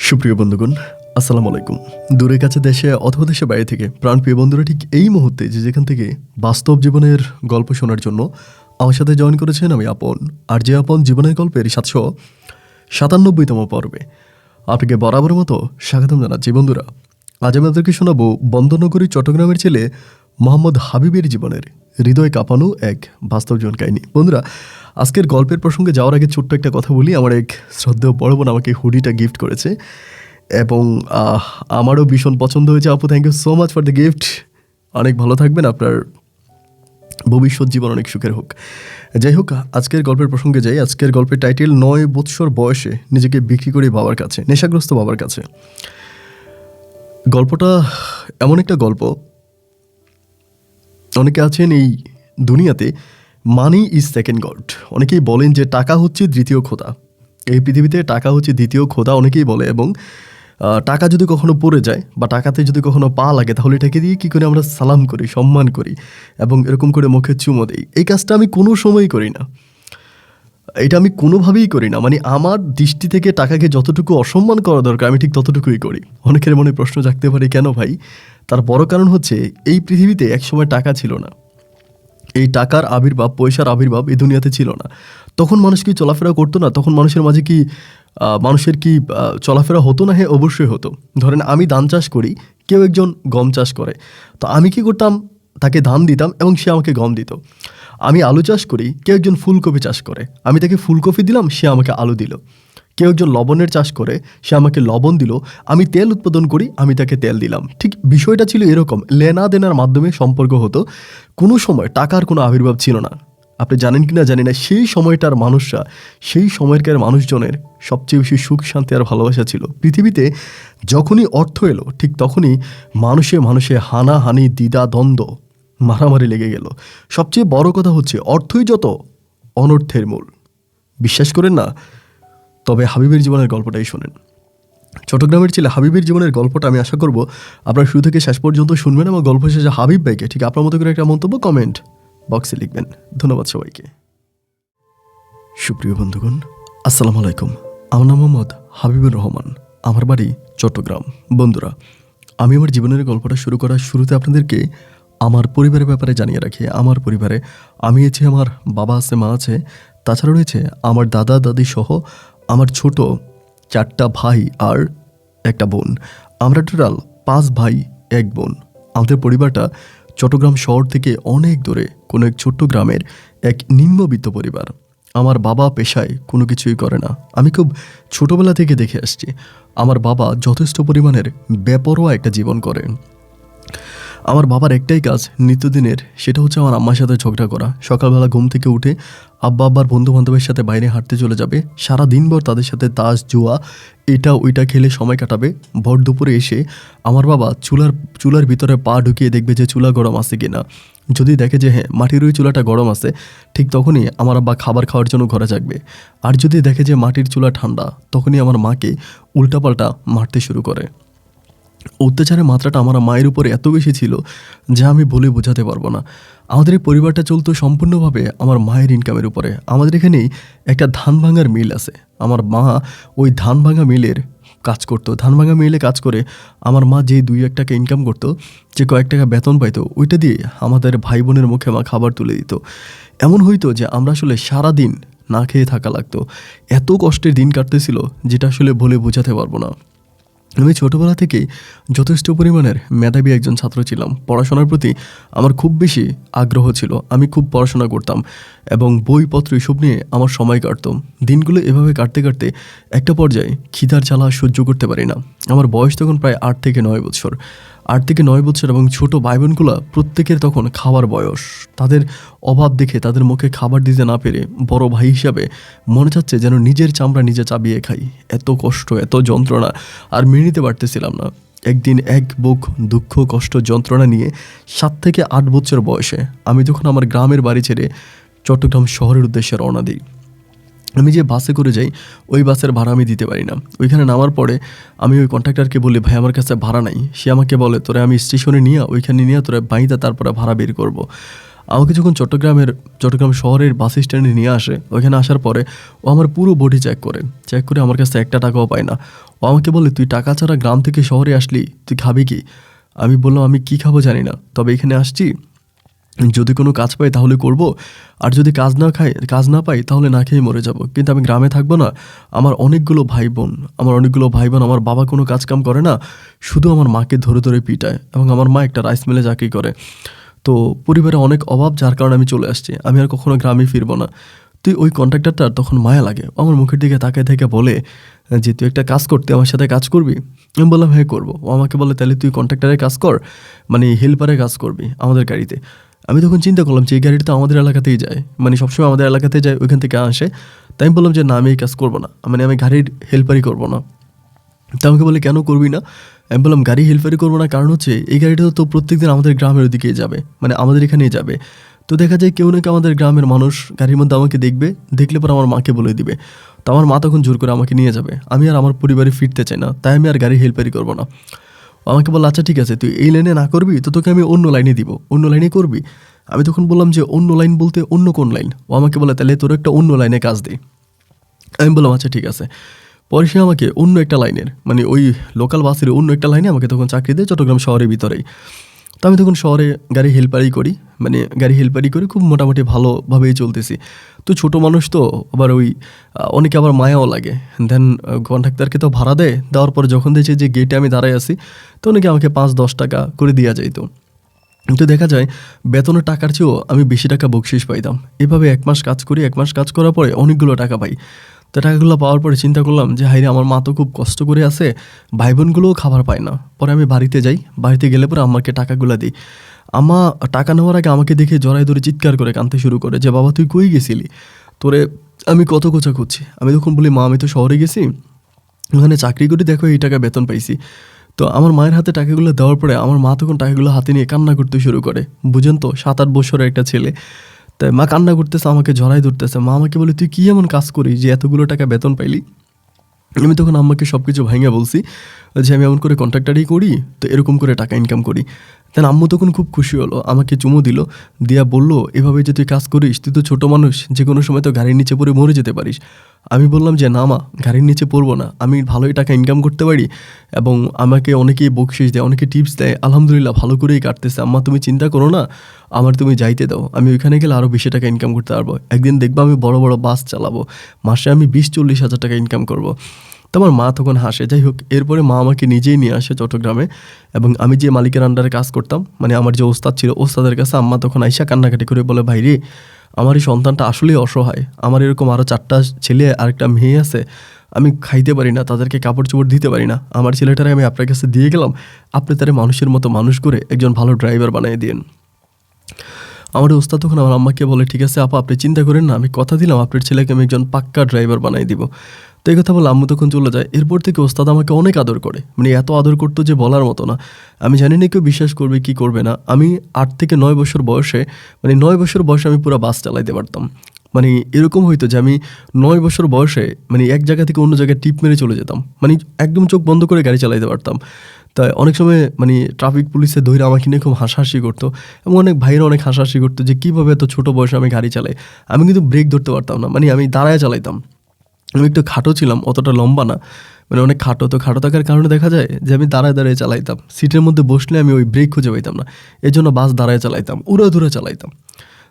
সুপ্রিয় বন্ধুগণ, আসসালামু আলাইকুম। দূরে কাছে দেশে অথবা দেশে বাইরে থেকে প্রাণপ্রিয় বন্ধুরা ঠিক এই মুহূর্তে যেখান থেকে বাস্তব জীবনের গল্প শোনার জন্য আমার সাথে জয়েন করেছেন আমি আপন। আর যে আপন জীবনের গল্পের 797তম পর্বে আপনাকে বরাবর মতো স্বাগতম জানাচ্ছি। বন্ধুরা, আজ আমি আপনাদেরকে শোনাবো বন্দরনগরী চট্টগ্রামের ছেলে মোহাম্মদ হাবিবের জীবনের হৃদয় কাঁপানো এক বাস্তব জীবন কাহিনী। বন্ধুরা, আজকের গল্পের প্রসঙ্গে যাওয়ার আগে ছোট্ট একটা কথা বলি। আমার এক শ্রদ্ধেয় বড় বোন আমাকে হুডিটা গিফট করেছে এবং আমারও ভীষণ পছন্দ হয়েছে। আপু, thank you so much for the gift. অনেক ভালো থাকবেন, আপনার ভবিষ্যৎ জীবন অনেক সুখের হোক। যাই হোক, আজকের গল্পের প্রসঙ্গে যাই। আজকের গল্পের টাইটেল 9 বৎসর বয়সে নিজেকে বিক্রি করি বাবার কাছে, নেশাগ্রস্ত বাবার কাছে। গল্পটা এমন একটা গল্প, অনেকে আছেন এই দুনিয়াতে মানি ইজ সেকেন্ড গড। অনেকেই বলেন যে টাকা হচ্ছে দ্বিতীয় খোদা। এই পৃথিবীতে টাকা হচ্ছে দ্বিতীয় খোদা অনেকেই বলে। এবং টাকা যদি কখনো পড়ে যায় বা টাকাতে যদি কখনো পা লাগে, তাহলে এটাকে দিয়ে কী করে আমরা সালাম করি, সম্মান করি এবং এরকম করে মুখে চুমো দিই। এই কাজটা আমি কোনো সময়ই করি না, এটা আমি কোনোভাবেই করি না। মানে আমার দৃষ্টি থেকে টাকাকে যতটুকু অসম্মান করা দরকার আমি ঠিক ততটুকুই করি। অনেকের মনে প্রশ্ন জাগতে পারে, কেন ভাই? তার বড় কারণ হচ্ছে এই পৃথিবীতে একসময় টাকা ছিল না। এই টাকার আবির্ভাব, পয়সার আবির্ভাব এই দুনিয়াতে ছিল না। তখন মানুষ কি চলাফেরা করতো না? তখন মানুষের মাঝে কি মানুষের কি চলাফেরা হতো না? হ্যাঁ, অবশ্যই হতো। ধরেন আমি ধান চাষ করি, কেউ একজন গম চাষ করে, তো আমি কি করতাম? তাকে ধান দিতাম এবং সে আমাকে গম দিত। আমি আলু চাষ করি, কেউ একজন ফুলকপি চাষ করে, আমি তাকে ফুলকপি দিলাম, সে আমাকে আলু দিল। কেউ একজন লবণের চাষ করে, সে আমাকে লবণ দিল। আমি তেল উৎপাদন করি, আমি তাকে তেল দিলাম। ঠিক বিষয়টা ছিল এরকম, লেনা দেনার মাধ্যমে সম্পর্ক হতো। কোনো সময় টাকার কোনো আবির্ভাব ছিল না। আপনি জানেন কি না জানি না, সেই সময়টার মানুষরা, সেই সময়কার মানুষজনের সবচেয়ে বেশি সুখ শান্তি আর ভালোবাসা ছিল। পৃথিবীতে যখনই অর্থ এলো, ঠিক তখনই মানুষে মানুষে হানাহানি, দ্বিধা, দ্বন্দ্ব, মারামারি লেগে গেল। সবচেয়ে বড় কথা হচ্ছে অর্থই যত অনর্থের মূল। বিশ্বাস করেন না? তবে হাবিবের জীবনের গল্পটাই শোনেন। চট্টগ্রামের ছেলে হাবিবের জীবনের গল্পটা আমি আশা করব আপনারা শুরু থেকে শেষ পর্যন্ত শুনবেন এবং গল্প শেষে হাবিব ভাইকে ঠিক আপনার মতো করে একটা মন্তব্য কমেন্ট বক্সে লিখবেন। ধন্যবাদ সবাইকে। সুপ্রিয় বন্ধুগণ, আসসালামু আলাইকুম। আমার নাম মোহাম্মদ হাবিবুর রহমান, আমার বাড়ি চট্টগ্রাম। বন্ধুরা, আমি আমার জীবনের গল্পটা শুরু করার শুরুতে আপনাদেরকে আমার পরিবারের ব্যাপারে জানিয়ে রাখি। আমার পরিবারে আমি আছি, আমার বাবা আছে, মা আছে, তাছাড়া রয়েছে আমার দাদা দাদি সহ আমার ছোট 4টা ভাই আর একটা বোন। আমরা টোটাল 5 ভাই 1 বোন। আমাদের পরিবারটা চট্টগ্রাম শহর থেকে অনেক দূরে কোনো এক ছোট্ট গ্রামের এক নিম্নবিত্ত পরিবার। আমার বাবা পেশায় কোনো কিছুই করে না। আমি খুব ছোটোবেলা থেকে দেখে আসছি আমার বাবা যথেষ্ট পরিমাণের বেপরোয়া একটা জীবন করেন। আমার বাবার একটাই কাজ নিত্যদিনের, সেটা হচ্ছে আমার আম্মার সাথে ঝগড়া করা। সকালবেলা ঘুম থেকে উঠে আব্বার বন্ধু বান্ধবের সাথে বাইরে হাঁটতে চলে যাবে, সারা দিনভর তাদের সাথে তাস জুয়া এটা ওইটা খেলে সময় কাটাবে। ভর দুপুরে এসে আমার বাবা চুলার ভিতরে পা ঢুকিয়ে দেখবে যে চুলা গরম আছে কিনা। যদি দেখে যে হ্যাঁ, মাটির ওই চুলাটা গরম আছে, ঠিক তখনই আমার আব্বা খাবার খাওয়ার জন্য ঘরে জাগবে। আর যদি দেখে যে মাটির চুলা ঠান্ডা, তখনই আমার মাকে উল্টাপাল্টা মারতে শুরু করে। অত্যাচারের মাত্রাটা আমার মায়ের উপরে এত বেশি ছিল যা আমি বলে বোঝাতে পারবো না। আমাদের এই পরিবারটা চলতো সম্পূর্ণভাবে আমার মায়ের ইনকামের উপরে। আমাদের এখানেই একটা ধান ভাঙার মিল আছে। আমার মা ওই ধান ভাঙা মিলের কাজ করতো। ধান ভাঙা মিলে কাজ করে আমার মা যে 2-1 টাকা ইনকাম করতো, যে কয়েক টাকা বেতন পাইতো, ওইটা দিয়ে আমাদের ভাই বোনের মুখে মা খাবার তুলে দিত। এমন হইতো যে আমরা আসলে সারাদিন না খেয়ে থাকা লাগতো। এত কষ্টের দিন কাটতেছিল যেটা আসলে বলে বোঝাতে পারবো না। আমি ছোটোবেলা থেকেই যথেষ্ট পরিমাণের মেধাবী একজন ছাত্র ছিলাম। পড়াশোনার প্রতি আমার খুব বেশি আগ্রহ ছিল। আমি খুব পড়াশোনা করতাম এবং বইপত্র এসব নিয়ে আমার সময় কাটতো। দিনগুলো এভাবে কাটতে কাটতে একটা পর্যায়ে খিদার জ্বালা সহ্য করতে পারি না। আমার বয়স তখন প্রায় 8 থেকে 9 বছর। 8 থেকে 9 বছর এবং ছোটো ভাই বোনগুলো প্রত্যেকের তখন খাওয়ার বয়স। তাদের অভাব দেখে তাদের মুখে খাবার দিতে না পেরে বড় ভাই হিসাবে মনে চাচ্ছে যেন নিজের চামড়া নিজে চাবিয়ে খাই। এত কষ্ট, এত যন্ত্রণা আর মেনে নিতে পারতেছিলাম না। একদিন এক বুক দুঃখ, কষ্ট, যন্ত্রণা নিয়ে 7 থেকে 8 বছর বয়সে আমি যখন আমার গ্রামের বাড়ি ছেড়ে চট্টগ্রাম শহরের উদ্দেশ্যে রওনা দিই। আমি যে বাসে করে যাই, ওই বাসের ভাড়া আমি দিতে পারি না। ওইখানে নামার পরে আমি ওই কন্ট্রাক্টরকে বলি, ভাই আমার কাছে ভাড়া নাই। সে আমাকে বলে, তোরা আমি স্টেশনে নিয়ে ওইখানে নিয়ে তোরা বাইদা তারপরে ভাড়া বের করব। আমাকে যখন চট্টগ্রাম শহরের বাস স্ট্যান্ডে নিয়ে আসে, ওইখানে আসার পরে ও আমার পুরো বডি চেক করে আমার কাছে একটা টাকাও পায় না। ও আমাকে বলে, তুই টাকা ছাড়া গ্রাম থেকে শহরে আসলি, তুই খাবি কি? আমি বললাম, আমি কি খাবো জানি না, তবে এখানে আসছি, যদি কোনো কাজ পাই তাহলে করব, আর যদি কাজ না পাই তাহলে না খেয়ে মরে যাব, কিন্তু আমি গ্রামে থাকবো না। আমার অনেকগুলো ভাই বোন, আমার বাবা কোনো কাজ কাম করে না, শুধু আমার মাকে ধরে ধরে পিটায়, এবং আমার মা একটা রাইস মিলে চাকরি করে। তো পরিবারে অনেক অভাব, যার কারণে আমি চলে আসছি, আমি আর কখনো গ্রামে ফিরবো না। তুই ওই কন্ট্রাক্টরটার তখন মায়া লাগে, ও আমার মুখের দিকে তাকায় থেকে বলে যে, তুই একটা কাজ করতে আমার সাথে কাজ করবি? আমি বললাম, হ্যাঁ করবো। ও আমাকে বলে, তাহলে তুই কন্ট্রাক্টরের কাজ কর, মানে হেল্পারের কাজ করবি আমাদের গাড়িতে। আমি তখন চিন্তা করলাম যে এই গাড়িটা তো আমাদের এলাকাতেই যায়, মানে সবসময় আমাদের এলাকাতে যায়, ওইখান থেকে আসে। তাই আমি বললাম যে না, আমি এই কাজ করবো না, মানে আমি গাড়ির হেল্পারই করবো না। তো আমাকে বলে, কেন করবি না? আমি বললাম, গাড়ি হেল্পারই করবো না, কারণ হচ্ছে এই গাড়িটা তো প্রত্যেকদিন আমাদের গ্রামের ওদিকেই যাবে, মানে আমাদের এখানেই যাবে। তো দেখা যায় কেউ না কেউ আমাদের গ্রামের মানুষ গাড়ির মধ্যে আমাকে দেখলে পরে আমার মাকে বলে দিবে। তো আমার মা তখন জোর করে আমাকে নিয়ে যাবে, আমি আর আমার পরিবারে ফিরতে চাই না, তাই আমি আর গাড়ি হেল্পারই করবো না। ও আমাকে বলল, আচ্ছা ঠিক আছে, তুই এই লাইনে না করবি তো তোকে আমি অন্য লাইনে দিব, অন্য লাইনে করবি। আমি তখন বললাম যে অন্য লাইন বলতে অন্য কোন লাইন? ও আমাকে বলে, তাহলে তোর একটা অন্য লাইনে কাজ দিই। আমি বললাম, আচ্ছা ঠিক আছে। পরে সে আমাকে অন্য একটা লাইনের, মানে ওই লোকাল বাসের অন্য একটা লাইনে আমাকে তখন চাকরি দেয়, চট্টগ্রাম শহরের ভিতরেই। তো আমি তখন শহরে গাড়ি হেল্পারি করি, খুব মোটামুটি ভালোভাবেই চলতেছি। তো ছোটো মানুষ তো, আবার অনেকে আবার মায়াও লাগে। দেন কন্ট্রাক্টরকে তো ভাড়া দেওয়ার পরে যখন দেখছি যে গেটে আমি দাঁড়াই আছি, তো অনেকে আমাকে 5-10 টাকা করে দেওয়া যাইতো। তো দেখা যায় বেতনের টাকার চেয়েও আমি বেশি টাকা বকশিস পাইতাম। এভাবে 1 মাস কাজ করি, 1 মাস কাজ করার পরে অনেকগুলো টাকা পাই। তো টাকাগুলো পাওয়ার পরে চিন্তা করলাম যে হাইরে, আমার মা তো খুব কষ্ট করে আছে, ভাই বোনগুলোও খাবার পায় না। পরে আমি বাড়িতে যাই, বাড়িতে গেলে পরে আম্মাকে টাকাগুলো দিই। আম্মা টাকা নেওয়ার আগে আমাকে দেখে জড়াই ধরে চিৎকার করে কাঁদতে শুরু করে যে, বাবা তুই কই গেছিলি, তোরে আমি কত কোচা খুঁজছি। আমি তখন বলি, মা আমি তো শহরে গেছি, ওখানে চাকরি করে দেখো এই টাকা বেতন পাইছি। তো আমার মায়ের হাতে টাকাগুলো দেওয়ার পরে আমার মা তখন টাকাগুলো হাতে নিয়ে কান্না করতে শুরু করে। বুঝেন তো, 7-8 বছরের একটা ছেলে। তাই মা কান্না করতেছে, আমাকে জড়াই ধরতেছে। মা আমাকে বলে, তুই কী এমন কাজ করিস যে এতগুলো টাকা বেতন পাইলি? আমি তখন আম্মাকে সব কিছু ভাঙিয়ে বলছি যে আমি এমন করে কন্ট্রাক্টারই করি, তো এরকম করে টাকা ইনকাম করি। দেন আম্মু তখন খুব খুশি হলো, আমাকে চুমু দিল, দিয়া বলল, এভাবে যে তুই কাজ করিস, তুই তো ছোটো মানুষ, যে কোনো সময় তো গাড়ির নিচে পড়ে মরে যেতে পারিস। আমি বললাম যে না মা, গাড়ির নিচে পড়বো না, আমি ভালোই টাকা ইনকাম করতে পারি, এবং আমাকে অনেকেই বকশিস দেয়, অনেকে টিপস দেয়, আলহামদুলিল্লাহ ভালো করেই কাটতেছে। আম্মা তুমি চিন্তা করো না, তুমি যাইতে দাও, আমি ওইখানে গেলে আরও বেশি টাকা ইনকাম করতে পারবো। একদিন দেখবো আমি বড় বড় বাস চালাবো, মাসে আমি 20-40 হাজার টাকা ইনকাম করবো। তো আমার মা তখন হাসে। যাই হোক, এরপরে মা আমাকে নিজেই নিয়ে আসে চট্টগ্রামে, এবং আমি যে মালিকের আন্ডারে কাজ করতাম, মানে আমার যে ওস্তাদ ছিল, ওস্তাদের কাছে আম্মা তখন আইসা কান্নাকাটি করে বলে, ভাই রে, আমার এই সন্তানটা আসলেই অসহায়, আমার এরকম আরও 4টা ছেলে আর একটা মেয়ে আছে, আমি খাইতে পারি না, তাদেরকে কাপড় চোপড় দিতে পারি না, আমার ছেলেটারে আমি আপনার কাছে দিয়ে গেলাম, আপনি তারে মানুষের মতো মানুষ করে একজন ভালো ড্রাইভার বানিয়ে দিন। আমার ওস্তাদ তখন আমার আম্মাকে বলে, ঠিক আছে আপা, আপনি চিন্তা করেন না, আমি কথা দিলাম আপনার ছেলেকে আমি একজন পাক্কা ড্রাইভার বানিয়ে দিব। তো এই কথা বলে আম্মু তখন চলে যায়। এরপর থেকে ওস্তাদ আমাকে অনেক আদর করে, মানে এত আদর করতো যে বলার মতো না। আমি জানি না কেউ বিশ্বাস করবে কি করবে না, আমি 8 থেকে 9 বছর বয়সে, মানে 9 বছর বয়সে আমি পুরো বাস চালাইতে পারতাম। মানে এরকম হইতো যে আমি 9 বছর বয়সে, মানে এক জায়গা থেকে অন্য জায়গায় টিপ মেরে চলে যেতাম, মানে একদম চোখ বন্ধ করে গাড়ি চালাইতে পারতাম। তাই অনেক সময় মানে ট্রাফিক পুলিশে ধরে আমাকে নিয়ে খুব হাসাহাসি করতো, এবং অনেক ভাইরা অনেক হাসাহাসি করতো যে কীভাবে এত ছোটো বয়সে আমি গাড়ি চালাই। আমি কিন্তু ব্রেক ধরতে পারতাম না, মানে আমি দাঁড়ায় চালাইতাম। আমি একটু খাটো ছিলাম, অতটা লম্বা না, মানে অনেক খাটো। তো খাটো থাকার কারণে দেখা যায় যে আমি দাঁড়ায় চালাইতাম, সিটের মধ্যে বসলে আমি ওই ব্রেক খুঁজে পাইতাম না, এই জন্য বাস দাঁড়ায় চালাইতাম, উড়াধুরা চালাইতাম।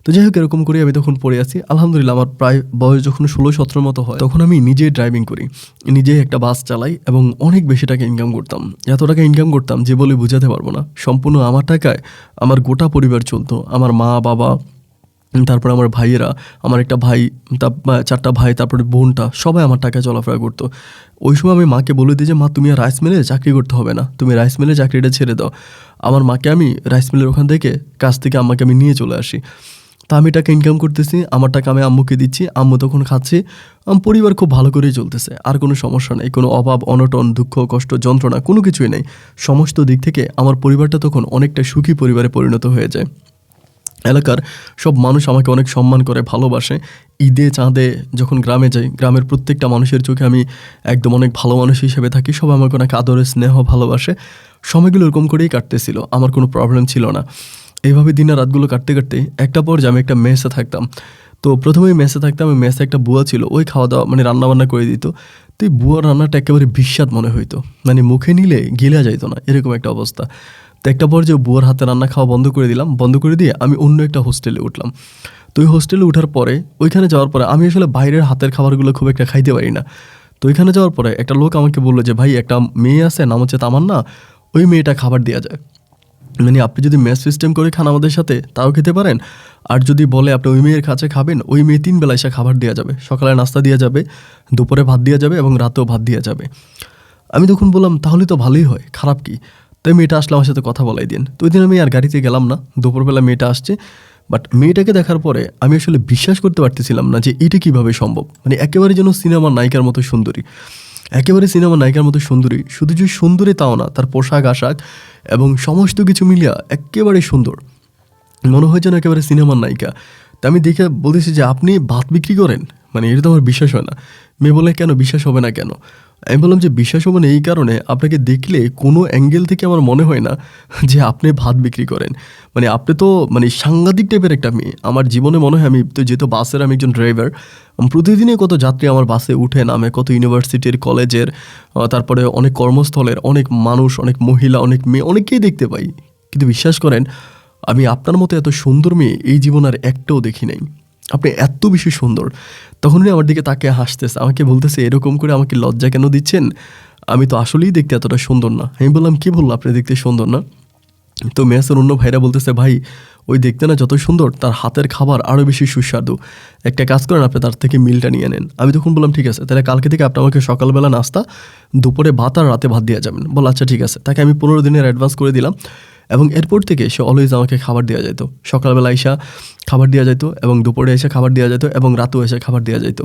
তো যাই হোক, এরকম করে আমি তখন পড়ে আছি। আলহামদুলিল্লাহ আমার প্রায় বয়স যখন 16-17 মতো হয়, তখন আমি নিজেই ড্রাইভিং করি, নিজেই একটা বাস চালাই, এবং অনেক বেশি টাকা ইনকাম করতাম। এত টাকা ইনকাম করতাম যে বলে বোঝাতে পারবো না। সম্পূর্ণ আমার টাকায় আমার গোটা পরিবার চলতো, আমার মা বাবা, তারপরে আমার ভাইয়েরা, আমার একটা ভাই, 4টা ভাই, তারপরে বোনটা, সবাই আমার টাকায় চলাফেরা করতো। ওই সময় আমি মাকে বলে দিই যে, মা তুমি আর রাইস মিলে চাকরি করতে হবে না, তুমি রাইস মিলে চাকরিটা ছেড়ে দাও। আমার মাকে আমি রাইস মিলের ওখান থেকে কাছ থেকে আম্মাকে আমি নিয়ে চলে আসি। তা আমি টাকা ইনকাম করতেছি, আমার টাকা আমি আম্মুকে দিচ্ছি, আম্মু তখন খাচ্ছি, আমার পরিবার খুব ভালো করেই চলতেছে, আর কোনো সমস্যা নেই, কোনো অভাব অনটন দুঃখ কষ্ট যন্ত্রণা কোনো কিছুই নেই। সমস্ত দিক থেকে আমার পরিবারটা তখন অনেকটা সুখী পরিবারে পরিণত হয়ে যায়। এলাকার সব মানুষ আমাকে অনেক সম্মান করে, ভালোবাসে। ঈদে চাঁদে যখন গ্রামে যাই, গ্রামের প্রত্যেকটা মানুষের চোখে আমি একদম অনেক ভালো মানুষ হিসেবে থাকি, সবাই আমাকে অনেক আদরে স্নেহ ভালোবাসে। সময়গুলো এরকম করেই কাটতেছিল, আমার কোনো প্রবলেম ছিল না। এইভাবে দিনের রাতগুলো কাটতে কাটতে একটা পর্যায়ে আমি একটা মেসে থাকতাম। তো প্রথমেই মেসে থাকতাম, ওই মেসে একটা বুয়া ছিল, ওই খাওয়া দাওয়া মানে রান্নাবান্না করে দিত। তো এই বুয়ার রান্নাটা একেবারে বিস্বাদ মনে হইতো, মানে মুখে নিলে গিলা যাইতো না, এরকম একটা অবস্থা। তো একটা পর্যায়ে বুয়ার হাতে রান্না খাওয়া বন্ধ করে দিলাম, বন্ধ করে দিয়ে আমি অন্য একটা হোস্টেলে উঠলাম। তো ওই হোস্টেলে ওঠার পরে ওইখানে যাওয়ার পরে আমি আসলে বাইরের হাতের খাবারগুলো খুব একটা খাইতে পারি না। তো ওইখানে যাওয়ার পরে একটা লোক আমাকে বললো যে ভাই একটা মেয়ে আছে, নাম হচ্ছে তামান্না, ওই মেয়েটা খাবার দেওয়া যায়, মানে আপনি যদি মেস সিস্টেম করে খান আমাদের সাথে তাও খেতে পারেন, আর যদি বলে আপনি ওই মেয়ের কাছে খাবেন, ওই মেয়ে 3 বেলা এসে খাবার দেওয়া যাবে, সকালে নাস্তা দেওয়া যাবে, দুপুরে ভাত দেওয়া যাবে এবং রাতেও ভাত দেওয়া যাবে। আমি তখন বললাম তাহলে তো ভালোই হয়, খারাপ কি? তাই মেয়েটা আসলে আমার সাথে কথা বলাই দিন। তো ওই দিন আমি আর গাড়িতে গেলাম না, দুপুরবেলা মেয়েটা আসছে। বাট মেয়েটাকে দেখার পরে আমি আসলে বিশ্বাস করতে পারতেছিলাম না যে এটা কীভাবে সম্ভব, মানে একেবারে যেন সিনেমার নায়িকার মতো সুন্দরী, একেবারে সিনেমার নায়িকার মতো সুন্দরী। শুধু যে সুন্দরী তাও না, তার পোশাক আশাক এবং সমস্ত কিছু মিলিয়া একেবারে সুন্দর, মনে হয় যেন একেবারে সিনেমার নায়িকা। তা আমি দেখে বলতেছি যে আপনি ভাত বিক্রি করেন, মানে এটা তো আমার বিশ্বাস হয় না। মেয়ে বলে কেন বিশ্বাস হবে না কেন? আমি বললাম যে বিশ্বাস হবে না এই কারণে, আপনাকে দেখলে কোনো অ্যাঙ্গেল থেকে আমার মনে হয় না যে আপনি ভাত বিক্রি করেন। মানে আপনি তো মানে সাংঘাতিক টাইপের একটা মেয়ে। আমার জীবনে মনে হয়, আমি তো যেহেতু বাসের আমি একজন ড্রাইভার, প্রতিদিনই কত যাত্রী আমার বাসে উঠে নামে, কত ইউনিভার্সিটির কলেজের, তারপরে অনেক কর্মস্থলের অনেক মানুষ, অনেক মহিলা, অনেক মেয়ে, অনেককেই দেখতে পাই। কিন্তু বিশ্বাস করেন আমি আপনার মতো এত সুন্দর মেয়ে এই জীবন আর একটাও দেখি নাই। আপনি এত বেশি সুন্দর। তখন উনি আমার দিকে তাকে হাসতেছে, আমাকে বলতেছে এরকম করে আমাকে লজ্জা কেন দিচ্ছেন, আমি তো আসলেই দেখতে এতটা সুন্দর না। আমি বললাম কী বললো, আপনি দেখতে সুন্দর না? তো মেসের অন্য ভাইরা বলতেছে ভাই ওই দেখতে না যত সুন্দর, তার হাতের খাবার আরও বেশি সুস্বাদু, একটা কাজ করেন আপনি তার থেকে মিলটা নিয়ে নেন। আমি তখন বললাম ঠিক আছে, তাহলে কালকে থেকে আপনি আমাকে সকালবেলা নাস্তা, দুপুরে ভাত আর রাতে ভাত দিয়ে যাবেন। বল আচ্ছা ঠিক আছে। তাকে আমি 15 দিনের অ্যাডভান্স করে দিলাম এবং এরপর থেকে সে অলওয়েজ আমাকে খাবার দেওয়া যেত। সকালবেলা এসে খাবার দেওয়া যেত এবং দুপুরে এসে খাবার দেওয়া যেত এবং রাতেও এসে খাবার দেওয়া যেত।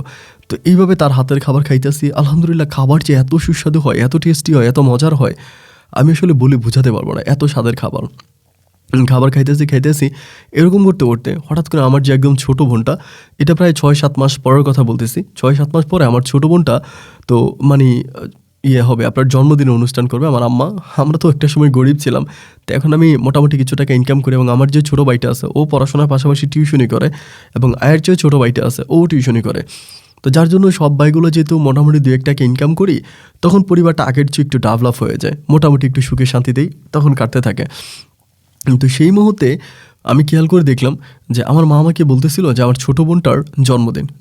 তো এইভাবে তার হাতের খাবার খাইতেছি, আলহামদুলিল্লাহ খাবার যে এত সুস্বাদু হয়, এত টেস্টি হয়, এত মজার হয়, আমি আসলে বলে বোঝাতে পারবো না, এত স্বাদের খাবার। খাবার খাইতেছি এরকম করতে করতে হঠাৎ করে আমার যে একদম ছোটো বোনটা, এটা প্রায় 6-7 মাস পরের কথা বলতেছি, 6-7 মাস পরে আমার ছোটো বোনটা তো মানে হবে, আপনার জন্মদিনের অনুষ্ঠান করবে আমার আম্মা। আমরা তো একটা সময় গরিব ছিলাম, তো এখন আমি মোটামুটি কিছু টাকা ইনকাম করি এবং আমার যে ছোটো ভাইটা আছে ও পড়াশোনার পাশাপাশি টিউশনি করে এবং আয়ের যে ছোটো ভাইটা আছে ও টিউশনি করে। তো যার জন্য সব ভাইগুলো যেহেতু মোটামুটি 2-1 টাকা ইনকাম করি, তখন পরিবারটা আগের চেয়ে একটু ডেভেলপ হয়ে যায়, মোটামুটি একটু সুখে শান্তিতেই তখন কাটতে থাকে। তো সেই মুহূর্তে আমি খেয়াল করে দেখলাম যে আমার মা আমাকে বলতেছিল যে আমার ছোটো বোনটার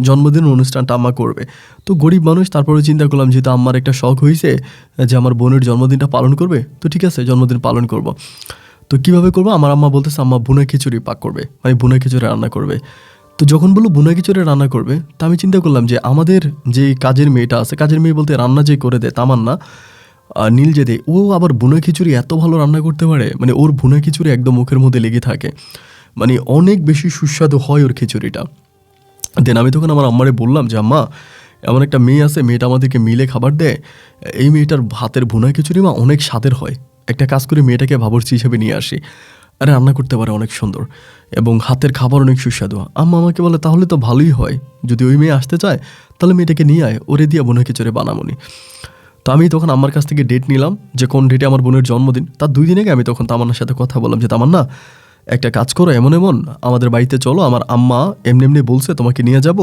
জন্মদিনের অনুষ্ঠানটা আম্মা করবে। তো গরিব মানুষ, তারপরে চিন্তা করলাম যেহেতু আম্মার একটা শখ হয়েছে যে আমার বোনের জন্মদিনটা পালন করবে, তো ঠিক আছে জন্মদিন পালন করব। তো কীভাবে করবো, আমার আম্মা বলতেছে আম্মা ভুনা খিচুড়ি পাক করবে, মানে ভুনা খিচুড়ি রান্না করবে। তো যখন বললো ভুনা খিচুড়ি রান্না করবে, তা আমি চিন্তা করলাম যে আমাদের যে কাজের মেয়েটা আছে, কাজের মেয়ে বলতে রান্না যে করে দেয় তামান্না, নীল যে দেয়, ও আবার ভুনা খিচুড়ি এত ভালো রান্না করতে পারে, মানে ওর ভুনা খিচুড়ি একদম মুখের মধ্যে লেগে থাকে, মানে অনেক বেশি সুস্বাদু হয় ওর খিচুড়িটা। দেন আমি তখন আমার আম্মারে বললাম যে আম্মা এমন একটা মেয়ে আছে, মেয়েটা আমাদেরকে মিলে খাবার দেয়, এই মেয়েটার ভাতের ভুনা খিচুড়ি মা অনেক স্বাদের হয়, একটা কাজ করে মেয়েটাকে বাবুর্চি হিসেবে নিয়ে আসি, আরে রান্না করতে পারে অনেক সুন্দর এবং হাতের খাবার অনেক সুস্বাদু। আম্মা আমাকে বলে তাহলে তো ভালোই হয়, যদি ওই মেয়ে আসতে চায় তাহলে মেয়েটাকে নিয়ে আয়, ওরে দিয়ে ভুনা খিচুড়ি বানামনি। তো আমি তখন আম্মার কাছ থেকে ডেট নিলাম যে কোন ডেটে আমার বোনের জন্মদিন, তার 2 দিন আগে আমি তখন তামান্নার সাথে কথা বললাম যে তামান্না একটা কাজ করো, এমন আমাদের বাড়িতে চলো, আমার আম্মা এমনি এমনি বলছে তোমাকে নিয়ে যাব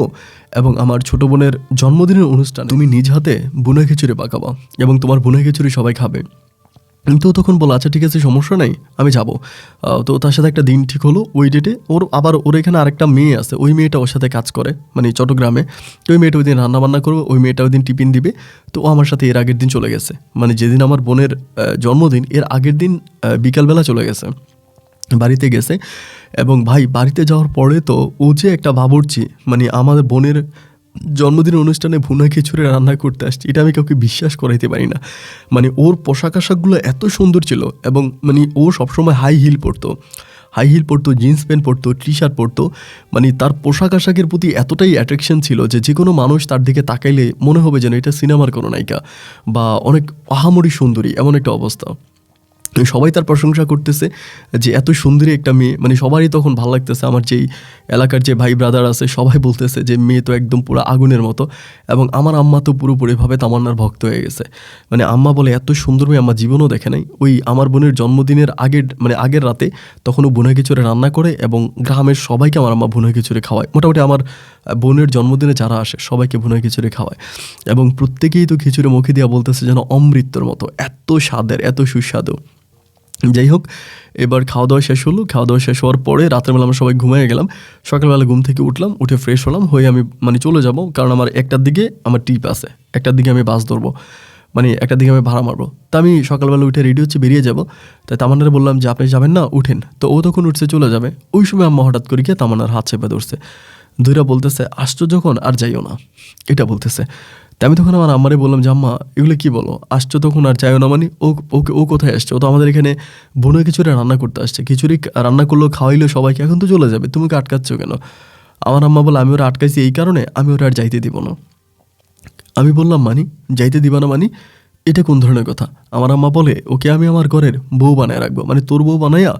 এবং আমার ছোটো বোনের জন্মদিনের অনুষ্ঠান তুমি নিজ হাতে ভুনা খিচুড়ি পাকাবা এবং তোমার ভুনা খিচুড়ি সবাই খাবে। তো তখন বলো আচ্ছা ঠিক আছে সমস্যা নাই, আমি যাব। তো তার সাথে একটা দিন ঠিক হলো, ওই ডেটে ওর এখানে আরেকটা মেয়ে আছে, ওই মেয়েটা ওর সাথে কাজ করে মানে চট্টগ্রামে। তো ওই মেয়েটা ওই দিন রান্নাবান্না করবে, ওই মেয়েটা ওই দিন টিফিন দিবে। তো ও আমার সাথে এর আগের দিন চলে গেছে, মানে যেদিন আমার বোনের জন্মদিন এর আগের দিন বিকালবেলা চলে গেছে, বাড়িতে গেছে। এবং ভাই বাড়িতে যাওয়ার পরে তো ও যে একটা বাবুর্চি, মানে আমাদের বোনের জন্মদিনের অনুষ্ঠানে ভুনা খিচুড়ি রান্না করতে আসছে, এটা আমি কাউকে বিশ্বাস করাইতে পারি না। মানে ওর পোশাক আশাকগুলো এত সুন্দর ছিল এবং মানে ও সবসময় হাই হিল পরতো, জিন্স প্যান্ট পরতো, টি শার্ট পরতো, মানে তার পোশাক আশাকের প্রতি এতটাই অ্যাট্রাকশন ছিল যে কোনো মানুষ তার দিকে তাকাইলে মনে হবে যেন এটা সিনেমার কোনো নায়িকা বা অনেক আহামরি সুন্দরী, এমন একটা অবস্থা। সবাই তার প্রশংসা করতেছে যে এত সুন্দরী একটা মেয়ে, মানে সবারই তখন ভালো লাগতেছে। আমার যেই এলাকার যে ভাই ব্রাদার আছে সবাই বলতেছে যে মেয়ে তো একদম পুরো আগুনের মতো। এবং আমার আম্মা তো পুরোপুরিভাবে তামান্নার ভক্ত হয়ে গেছে। মানে আম্মা বলে এত সুন্দর মেয়ে আমার জীবনও দেখে নাই। ওই আমার বোনের জন্মদিনের আগের রাতে তখন ও ভুনা খিচুড়ি রান্না করে এবং গ্রামের সবাইকে আমার আম্মা ভুনা খিচুড়ি খাওয়ায়। মোটামুটি আমার বোনের জন্মদিনে যারা আসে সবাইকে ভুনা খিচুড়ি খাওয়ায় এবং প্রত্যেকেই তো খিচুড়ি মুখে দিয়া বলতেছে যেন অমৃতর মতো, এত স্বাদের, এত সুস্বাদু। যাই হোক, এবার খাওয়া দাওয়া শেষ হলো। খাওয়া দাওয়া শেষ হওয়ার পরে রাতের বেলা আমরা সবাই ঘুমিয়ে গেলাম। সকালবেলা ঘুম থেকে উঠলাম, উঠে ফ্রেশ হলাম, হয়ে আমি চলে যাব, কারণ আমার 1টার দিকে আমার ট্রিপ আছে, 1টার দিকে আমি বাস ধরবো, 1টার দিকে আমি ভাড়া মারবো। তা আমি সকালবেলা উঠে রেডি হচ্ছে বেরিয়ে যাব। তাই তামান্নারে বললাম যে আপনি যাবেন না, উঠেন। তো ও তখন উঠছে চলে যাবে। ওই সময় আম্মা হঠাৎ করে গিয়ে তামান্নার হাত চেপে ধরছে, ধইরা বলতেছে আসছো যখন আর যাইও না, এটা বলতেছে। তা আমি তখন আমার আম্মারে বললাম যে আম্মা এগুলো কী বলো, আসছো তখন আর যাইও না, ও কোথায় আসছে? ও তো আমাদের এখানে বোনের খিচুড়ি রান্না করতে আসছে, খিচুড়ি রান্না করলো, খাওয়াইলো সবাইকে, এখন তো চলে যাবে, তুমি কি আটকাচ্ছ কেন? আমার আম্মা বলে আমি ওরা আটকাইছি এই কারণে, আমি ওরা আর যাইতে দিব না। আমি বললাম যাইতে দিবা না এটা কোন ধরনের কথা? আমার আম্মা বলে ওকে আমি আমার ঘরের বউ বানায় রাখবো, তোর বউ বানাইয়া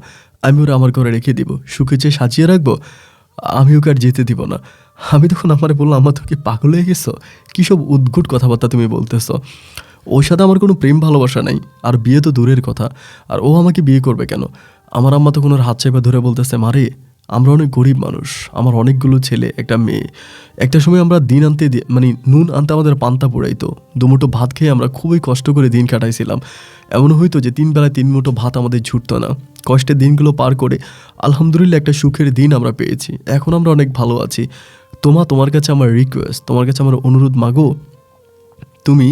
আমি ওরা আমার ঘরে রেখে দিব, সুখে চেয়ে সাজিয়ে রাখবো, আমি ওকে আর যেতে দিব না। আমি তখন আমারে বললাম আম্মা তো কি পাগল হয়ে গেছো? কী সব উদ্ভট কথাবার্তা তুমি বলতেছো? ওর সাথে আমার কোনো প্রেম ভালোবাসা নাই, আর বিয়ে তো দূরের কথা, আর ও আমাকে বিয়ে করবে কেন? আমার আম্মা তখন ওর হাত চেপে ধরে বলতেছে মারে আমরা অনেক গরিব মানুষ, আমার অনেকগুলো ছেলে, একটা মেয়ে। একটা সময় আমরা দিন আনতে নুন আনতে আমাদের পান্তা পোড়াইতো, দুমুঠো ভাত খেয়ে আমরা খুবই কষ্ট করে দিন কাটাইছিলাম। এমন হইতো যে 3 বেলায় 3 মুঠো ভাত আমাদের ছুটতো না। কষ্টের দিনগুলো পার করে আলহামদুলিল্লাহ একটা সুখের দিন আমরা পেয়েছি, এখন আমরা অনেক ভালো আছি। তোমার কাছে আমার রিকোয়েস্ট, তোমার কাছে আমার অনুরোধ মাগো, তুমি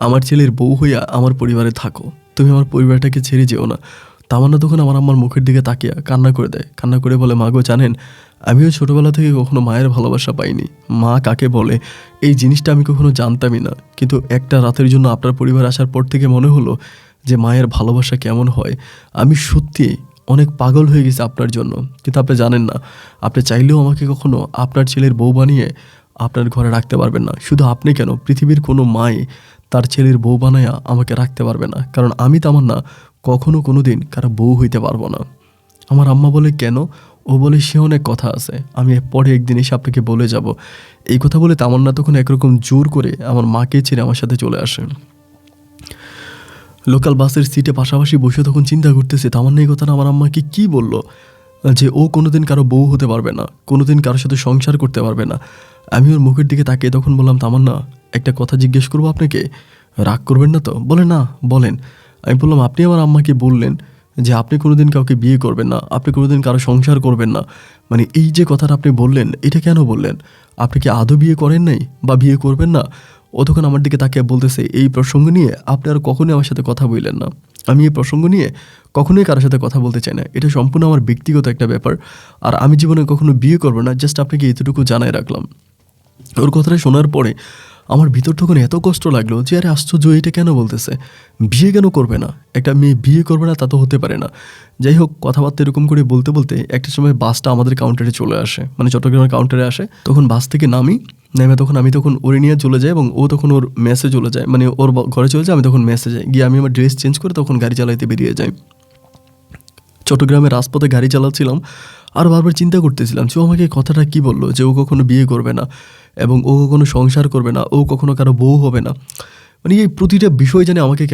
আমার ছেলের বউ হইয়া আমার পরিবারে থাকো, তুমি আমার পরিবারটাকে ছেড়ে যেও না। তামান্না তখন আমার আম্মার মুখের দিকে তাকিয়া কান্না করে দেয়, কান্না করে বলে মাগো জানেন আমিও ছোটোবেলা থেকে কখনো মায়ের ভালোবাসা পাইনি, মা কাকে বলে এই জিনিসটা আমি কখনো জানতামই না, কিন্তু একটা রাতের জন্য আপনার পরিবার আসার পর থেকে মনে হলো যে মায়ের ভালোবাসা কেমন হয়। আমি সত্যি অনেক পাগল হয়ে গেছি আপনার জন্য, কিন্তু আপনি জানেন না, আপনি চাইলেও আমাকে কখনো আপনার ছেলের বউ বানিয়ে আপনার ঘরে রাখতে পারবেন না। শুধু আপনি কেন, পৃথিবীর কোনো মাই তার ছেলের বউ বানায়া আমাকে রাখতে পারবে না, কারণ আমি তামান্না কখনো কোনো দিন কারো বউ হইতে পারবো না। আমার আম্মা বলে কেন? ও বলে সে অনেক কথা আছে, আমি পরে একদিন এসে আপনাকে বলে যাব। এই কথা বলে তামান্না তখন একরকম জোর করে আমার মাকে ছেড়ে আমার সাথে চলে আসে। লোকাল বাসের সিটে পাশাপাশি বসে তখন চিন্তা করতেছে তামান্না এই কথাটা আমার আম্মাকে কী বললো, যে ও কোনোদিন কারো বউ হতে পারবে না, কোনোদিন কারোর সাথে সংসার করতে পারবে না। আমি ওর মুখের দিকে তাকিয়ে তখন বললাম তামান্না একটা কথা জিজ্ঞেস করবো আপনাকে, রাগ করবেন না তো? বলে না, বলেন। আমি বললাম আপনি আমার আম্মাকে বললেন যে আপনি কোনোদিন কাউকে বিয়ে করবেন না, আপনি কোনোদিন কারো সংসার করবেন না, এই যে কথাটা আপনি বললেন এটা কেন বললেন? আপনি কি আদৌ বিয়ে করেন নাই বা বিয়ে করবেন না? ও তখন আমার দিকে তাকিয়ে বলতেছে এই প্রসঙ্গ নিয়ে আপনি আর কখনোই আমার সাথে কথা বললেন না, আমি এই প্রসঙ্গ নিয়ে কখনোই কারোর সাথে কথা বলতে চাই না, এটা সম্পূর্ণ আমার ব্যক্তিগত একটা ব্যাপার, আর আমি জীবনে কখনো বিয়ে করবো না, জাস্ট আপনাকে এতটুকু জানাই রাখলাম। ওর কথাটা শোনার পরে আমার ভিতর তখন এত কষ্ট লাগলো যে আরে আশ্চর্য, এটা কেন বলতেছে, বিয়ে কেন করবে না? একটা মেয়ে বিয়ে করবে না তা তো হতে পারে না। যাই হোক, কথাবার্তা এরকম করে বলতে বলতে একটা সময় বাসটা আমাদের কাউন্টারে চলে আসে, চট্টগ্রামের কাউন্টারে আসে। তখন বাস থেকে নেমে তখন আমি ওরে নিয়ে চলে যাই এবং ও তখন ওর মেসে চলে যায়, ওর ঘরে চলে যায়, আমি তখন মেসে যাই, গিয়ে আমি আমার ড্রেস চেঞ্জ করে তখন গাড়ি চালাইতে বেরিয়ে যাই। চট্টগ্রামের রাজপথে গাড়ি চালাচ্ছিলাম আর বারবার চিন্তা করতেছিলাম যে ও আমাকে কথাটা কী বললো, যে ও কখনো বিয়ে করবে না এবং ও কখনো সংসার করবে না, ও কখনো কারো বউ হবে না। এই প্রতিটা বিষয় জানি আমাকে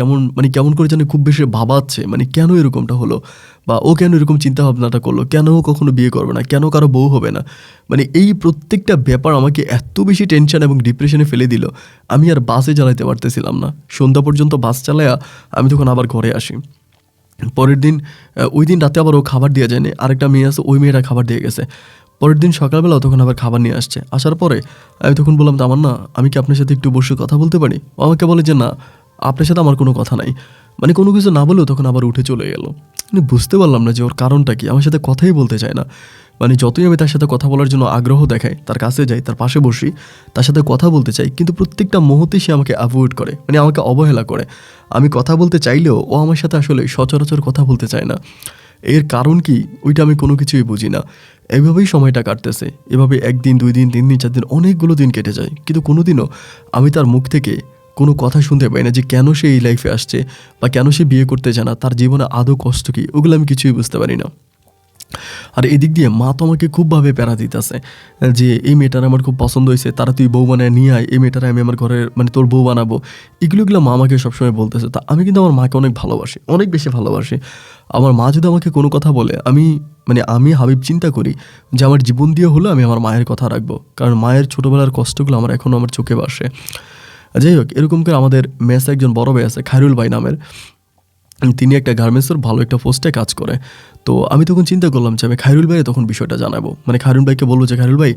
কেমন করে জানি খুব বেশি ভাবাচ্ছে, কেন এরকমটা হলো, বা ও কেন এরকম চিন্তা ভাবনাটা করলো, কেন ও কখনো বিয়ে করবে না, কেন কারো বউ হবে না। এই প্রত্যেকটা ব্যাপার আমাকে এত বেশি টেনশন এবং ডিপ্রেশনে ফেলে দিল, আমি আর বাসে চালাইতে পারতেছিলাম না। সন্ধ্যা পর্যন্ত বাস চালায়া আমি তখন আবার ঘরে আসি। পরের দিন ওই দিন রাতে আবার ও খাবার দিয়ে যায়নি, আরেকটা মেয়ে আছে, ওই মেয়েটা খাবার দিয়ে গেছে। পরের দিন সকালবেলা তখন আবার খাবার নিয়ে আসছে। আসার পরে আমি তখন বললাম তামান্না আমি কি আপনার সাথে একটু বসে কথা বলতে পারি? ও আমাকে বলে যে না, আপনার সাথে আমার কোনো কথা নাই। কোনো কিছু না বলেও তখন আবার উঠে চলে গেল। বুঝতে পারলাম না যে ওর কারণটা কি, আমার সাথে কথাই বলতে চায় না। যতই আমি তার সাথে কথা বলার জন্য আগ্রহ দেখাই, তার কাছে যাই, তার পাশে বসি, তার সাথে কথা বলতে চাই, কিন্তু প্রত্যেকটা মুহূর্তে সে আমাকে অ্যাভয়েড করে, আমাকে অবহেলা করে। আমি কথা বলতে চাইলেও ও আমার সাথে আসলে সচরাচর কথা বলতে চায় না। এর কারণ কি ওইটা আমি কোনো কিছুই বুঝি না। এভাবেই সময়টা কাটতেছে, এভাবে 1 দিন 2 দিন 3 দিন 4 দিন অনেকগুলো দিন কেটে যায়, কিন্তু কোনোদিনও আমি তার মুখ থেকে কোনো কথা শুনতে পাই না যে কেন সে এই লাইফে আসছে বা কেন সে বিয়ে করতে চায় না, তার জীবনে আদৌ কষ্ট কী, ওগুলো আমি কিছুই বুঝতে পারি না। আর এদিক দিয়ে মা তো আমাকে খুবভাবে প্যারা দিতেছে যে এই মেয়েটার আমার খুব পছন্দ হয়েছে, তারা তুই বউ বানায় নিয়ে আয়, এই মেয়েটারে আমি আমার ঘরের মানে তোর বউ বানাবো, এগুলো মা আমাকে সবসময় বলতেছে। তা আমি কিন্তু আমার মাকে অনেক ভালোবাসি, অনেক বেশি ভালোবাসি। আমার মা যদি আমাকে কোনো কথা বলে, আমি হাবিব চিন্তা করি যে আমার জীবন দিয়ে হলেও আমি আমার মায়ের কথা রাখবো, কারণ মায়ের ছোটোবেলার কষ্টগুলো আমার এখনও আমার চোখে ভাসে। যাই হোক, এরকম করে আমাদের মেসে একজন বড় ভাই আছে খায়রুল ভাই নামের, তিনি একটা গার্মেন্টসের ভালো একটা পোস্টে কাজ করে। তো আমি তখন চিন্তা করলাম যে আমি খায়রুল ভাইয়ের তখন বিষয়টা জানাবো, মানে খায়রুল ভাইকে বলবো যে খায়রুল ভাই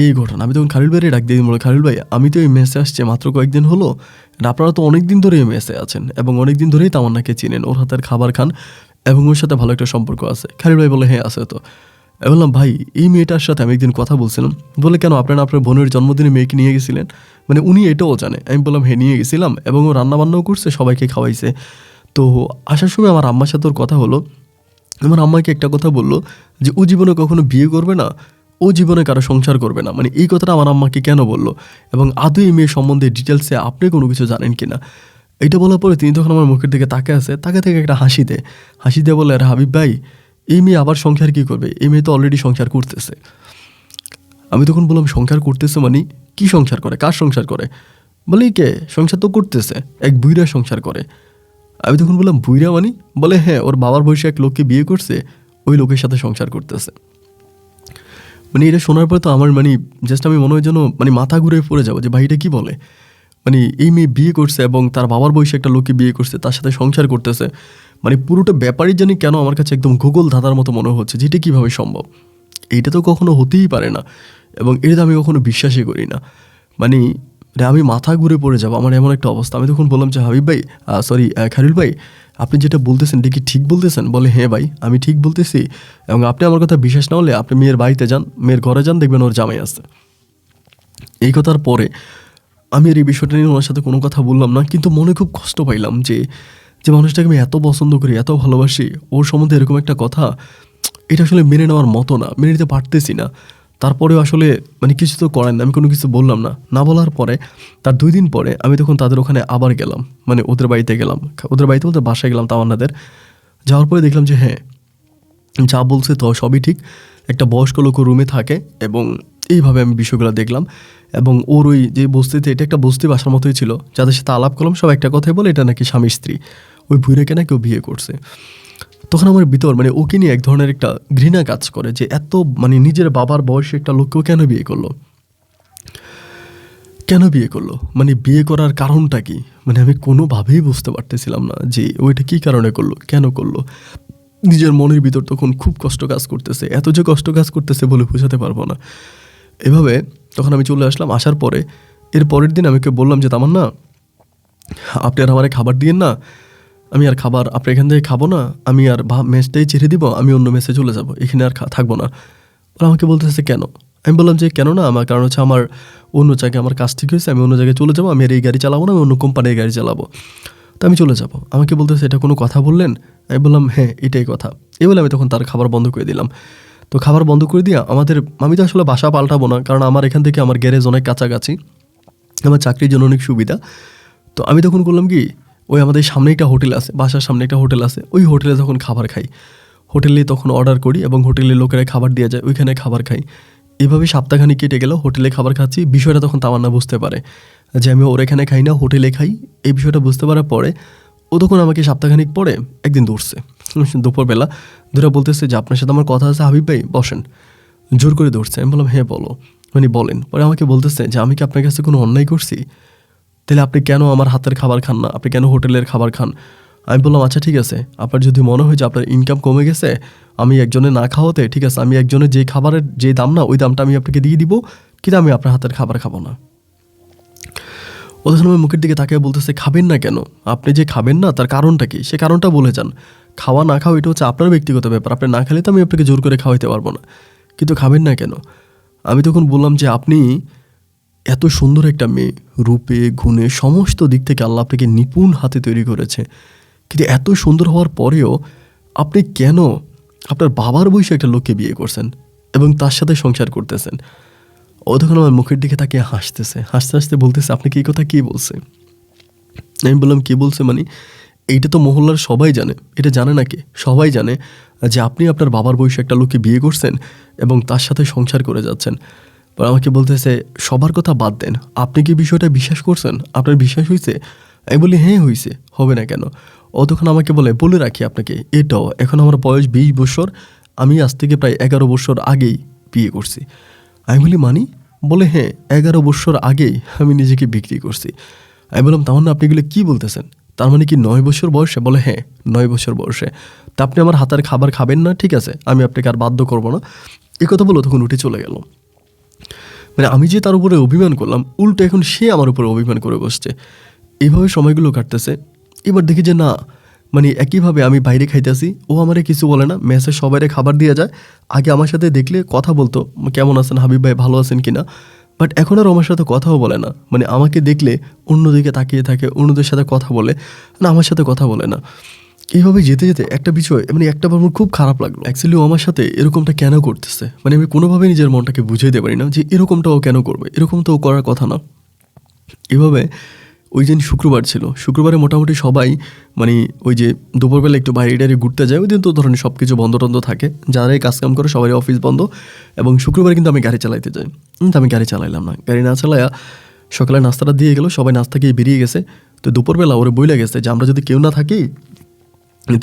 এই ঘটনা। আমি তখন খায়রুল ভাইয়ের ডাক দিয়ে বলো, খায়রুল ভাই আমি তো এই মেসে আসছে মাত্র কয়েকদিন হলো, আপনারা তো অনেক দিন ধরেই মেসে আছেন এবং অনেক দিন ধরেই তামান্নাকে চিনেন, ওর হাতের খাবার খান এবং ওর সাথে ভালো একটা সম্পর্ক আছে। খায়রুল ভাই বলে হ্যাঁ আছে। তো আমি বললাম ভাই এই মেয়েটার সাথে আমি একদিন কথা বলছিলাম। বলে কেন, আপনারা আপনার বোনের জন্মদিনে মেয়েকে নিয়ে গেছিলেন? মানে উনি এটাও জানে। আমি বললাম হ্যাঁ নিয়ে গেছিলাম এবং ও রান্নাবান্নাও করছে, সবাইকে খাওয়াইছে। তো আসার সময় আমার আম্মার সাথে ওর কথা হলো, আমার আম্মাকে একটা কথা বললো যে ও জীবনে কখনো বিয়ে করবে না, ও জীবনে কারো সংসার করবে না। মানে এই কথাটা আমার আম্মাকে কেন বললো এবং আদৌ এই মেয়ে সম্বন্ধে ডিটেলসে আপনি কোনো কিছু জানেন কি না? এটা বলার পরে তিনি তখন আমার মুখের দিকে তাকে থেকে একটা হাসি দিয়ে বলে, আরে হাবিব ভাই এই মেয়ে আবার সংসার কী করবে, এই মেয়ে তো অলরেডি সংসার করতেছে। আমি তখন বললাম সংসার করতেছে মানে কি সংসার করে, কার সংসার করে? বলে কে সংসার তো করতেছে, এক বুইরা সংসার করে। আমি তখন বললাম বুইরা মানে? বলে হ্যাঁ, ওর বাবার বয়সে এক লোককে বিয়ে করছে, ওই লোকের সাথে সংসার করতেছে। মানে এটা শোনার পরে তো আমার জাস্ট আমি মনে হয় যেন মাথা ঘুরে পড়ে যাবো যে ভাই এটা কী বলে। এই মেয়ে বিয়ে করছে এবং তার বাবার বয়সে একটা লোককে বিয়ে করছে, তার সাথে সংসার করতেছে। পুরোটা ব্যাপারই জানি কেন আমার কাছে একদম গোগল ধাঁধার মতো মনে হচ্ছে যে এটা কীভাবে সম্ভব। এইটা তো কখনো হতেই পারে না এবং এটা তো আমি কখনো বিশ্বাসই করি না। আমি মাথা ঘুরে পড়ে যাবো, আমার এমন একটা অবস্থা। আমি তখন বললাম যে হাবিব ভাই খায়রুল ভাই আপনি যেটা বলতেছেন এটা কি ঠিক বলতেছেন? বলে হ্যাঁ ভাই আমি ঠিক বলতেছি এবং আপনি আমার কথা বিশ্বাস না হলে আপনি মেয়ের বাড়িতে যান, মেয়ের ঘরে যান, দেখবেন ওর জামাই আছে। এই কথার পরে আমি আর এই বিষয়টা নিয়ে ওনার সাথে কোনো কথা বললাম না, কিন্তু মনে খুব কষ্ট পাইলাম যে যে মানুষটাকে আমি এত পছন্দ করি, এত ভালোবাসি, ওর সম্বন্ধে এরকম একটা কথা, এটা আসলে মেনে নেওয়ার মতো না, মেনে নিতে পারতেছি না। তারপরেও আসলে কিছু তো করেন না, আমি কোনো কিছু বললাম না। না বলার পরে তার 2 দিন পরে আমি তখন তাদের ওখানে আবার গেলাম, ওদের বাড়িতে গেলাম, ওদের বাড়িতে বলতে বাসায় গেলাম তামান্নাদের। যাওয়ার পরে দেখলাম যে হ্যাঁ যা বলছে তো সবই ঠিক, একটা বয়স্ক লোক রুমে থাকে এবং এইভাবে আমি বিষয়গুলো দেখলাম। এবং ওর ওই যে বস্তিতে, এটা একটা বস্তি বাসার মতোই ছিল, যাদের সাথে আলাপ করলাম সব একটা কথাই বলে এটা নাকি স্বামী স্ত্রী, ওই ভুইরাকে নাকি ও বিয়ে করছে। তখন আমার ভিতর ওকে নিয়ে এক ধরনের একটা ঘৃণা কাজ করে যে এত নিজের বাবার বয়সে একটা লোককেও কেন বিয়ে করলো, বিয়ে করার কারণটা কি? আমি কোনোভাবেই বুঝতে পারতেছিলাম না যে ওইটা কী কারণে করলো, কেন করলো। নিজের মনের ভিতর তখন খুব কষ্ট কাজ করতেছে, এত যে কষ্ট কাজ করতেছে বলে বোঝাতে পারবো না। এভাবে তখন আমি চলে আসলাম। আসার পরে এর পরের দিন আমি বললাম যে তামান্না আপনি আর আমারে খাবার দিয়েন না, আমি আর খাবার আপনার এখান থেকে খাবো না, আমি আর মেসটাই ছেড়ে দিব, আমি অন্য মেসে চলে যাব, এখানে আর থাকবো না। ওরা আমাকে বলতেছে কেন? আমি বললাম যে কেন না, আমার কারণ হচ্ছে আমার অন্য জায়গায় আমার কাজ ঠিক হয়েছে, আমি অন্য জায়গায় চলে যাবো, আমি আর এই গাড়ি চালাবো না, আমি অন্য কোম্পানির গাড়ি চালাবো, তো আমি চলে যাব। আমাকে বলতেছে এটা কোনো কথা বললেন? আমি বললাম হ্যাঁ এটাই কথা। এই বলে আমি তখন তার খাবার বন্ধ করে দিলাম। তো খাবার বন্ধ করে দিয়ে আমি তো আসলে বাসা পাল্টাবো না, কারণ আমার এখান থেকে আমার গ্যারেজ অনেক কাছাকাছি, আমার চাকরির জন্য অনেক সুবিধা। তো আমি তখন করলাম কি, ওই আমাদের সামনে একটা হোটেল আছে, বাসার সামনে একটা হোটেল আছে, ওই হোটেলে তখন খাবার খাই, হোটেলে তখন অর্ডার করি এবং হোটেলের লোকেরা খাবার দিয়ে যায়, ওইখানে খাবার খাই। এভাবে সপ্তাহখানিক কেটে গেল, হোটেলে খাবার খাচ্ছি। বিষয়টা তখন তামান্না বুঝতে পারে যে আমি ওর এখানে খাই না, হোটেলে খাই। এই বিষয়টা বুঝতে পারার পরে ও তখন আমাকে সপ্তাহখানিক পরে একদিন ধরছে, দুপুরবেলা ধরে বলতেছে যে আপনার সাথে আমার কথা আছে হাবিব ভাই, বসেন। জোর করে ধরছে। আমি বললাম হ্যাঁ বলো, বলেন। পরে আমাকে বলতেছে যে আমি কি আপনার কাছে কোনো অন্যায় করছি? তাহলে আপনি কেন আমার হাতের খাবার খান না, আপনি কেন হোটেলের খাবার খান? আমি বললাম আচ্ছা ঠিক আছে, আপনার যদি মনে হয় যে আপনার ইনকাম কমে গেছে আমি একজনে না খাওয়াতে, ঠিক আছে, আমি একজনের যে খাবারের যে দাম না ওই দামটা আমি আপনাকে দিয়ে দিব, কিন্তু আমি আপনার হাতের খাবার খাবো না। ওদের সময় মুখের দিকে তাকিয়ে বলতেছে খাবেন না কেন? আপনি যে খাবেন না তার কারণটা কি, সে কারণটা বলে যান। খাওয়া না খাওয়া এটা হচ্ছে আপনার ব্যক্তিগত ব্যাপার, আপনি না খেলে তো আমি আপনাকে জোর করে খাওয়াইতে পারবো না, কিন্তু খাবেন না কেন? আমি তখন বললাম যে আপনি এত সুন্দর একটা মেয়ে, রূপে গুণে সমস্ত দিক থেকে আল্লাহ আপনাকে নিপুণ হাতে তৈরি করেছে, কিন্তু এত সুন্দর হওয়ার পরেও আপনি কেন আপনার বাবার বয়সে একটা লোককে বিয়ে করছেন এবং তার সাথে সংসার করতেছেন? ও তখন আমার মুখের দিকে তাকিয়ে হাসতেছে, হাসতে হাসতে বলতেছে আপনি কি কথা কী বলছে? আমি বললাম, কে বলছে? মানে এইটা তো মহল্লার সবাই জানে। এটা জানে না কে? সবাই জানে যে আপনি আপনার বাবার বয়সী একটা লোককে বিয়ে করছেন এবং তার সাথে সংসার করে যাচ্ছেন। পর আমাকে বলতেছে, সবার কথা বাদ দেন, আপনি কি বিষয়টা বিশ্বাস করছেন? আপনার বিশ্বাস হয়েছে? আমি বলি, হ্যাঁ হয়েছে, হবে না কেন? ও তখন আমাকে বলে রাখি আপনাকে, এটাও এখন আমার বয়স 20 বছর, আমি আজ থেকে প্রায় 11 বছর আগেই বিয়ে করছি। আমি বলি, মানি? বলে, হ্যাঁ, 11 বছর আগেই আমি নিজেকে বিক্রি করছি। আমি বললাম, তার মানে আপনি এগুলো কী বলতেছেন? তার মানে কি 9 বছর বয়সে? বলে, হ্যাঁ, 9 বছর বয়সে। তা আপনি আমার হাতের খাবার খাবেন না? ঠিক আছে, আমি আপনাকে আর বাধ্য করবো না। এই কথা বলে তখন উঠে চলে গেল। মানে আমি যে তার উপরে অভিমান করলাম, উল্টো এখন সে আমার উপরে অভিমান করে বসছে। এইভাবে সময়গুলো কাটতেছে। এবার দেখি যে না, মানে একইভাবে আমি বাইরে খাইতেছি, ও আমারে কিছু বলে না, মেসে সবাইরে খাবার দিয়ে যায়। আগে আমার সাথে দেখলে কথা বলতো, কেমন আছেন হাবিব ভাই, ভালো আছেন কিনা। বাট এখন আর আমার সাথে কথাও বলে না। মানে আমাকে দেখলে অন্যদিকে তাকিয়ে থাকে, অন্যদের সাথে কথা বলে না, আমার সাথে কথা বলে না। এইভাবে যেতে যেতে একটা বিষয়, মানে একটা বার আমার খুব খারাপ লাগলো। অ্যাকচুয়ালি ও আমার সাথে এরকমটা কেন করতেছে, মানে আমি কোনোভাবেই নিজের মনটাকে বুঝাইতে পারি না যে এরকমটা ও কেন করবে, এরকম তো ও করার কথা না। এভাবে ওই দিন শুক্রবার ছিল, শুক্রবারে মোটামুটি সবাই মানে ওই যে দুপুরবেলা একটু বাইরে টাইরে ঘুরতে যায়। ওই দিন তো ধরেন সব কিছু বন্ধ টন্ধ থাকে, যারাই কাজকাম করে সবারই অফিস বন্ধ। এবং শুক্রবারে কিন্তু আমি গাড়ি চালাইতে যাই, কিন্তু আমি গাড়ি চালাইলাম না। গাড়ি না চালাইয়া সকালে নাস্তাটা দিয়ে গেল, সবাই নাস্তা খেয়ে বেরিয়ে গেছে। তো দুপুরবেলা ওরে বইলে গেছে যে আমরা যদি কেউ না থাকি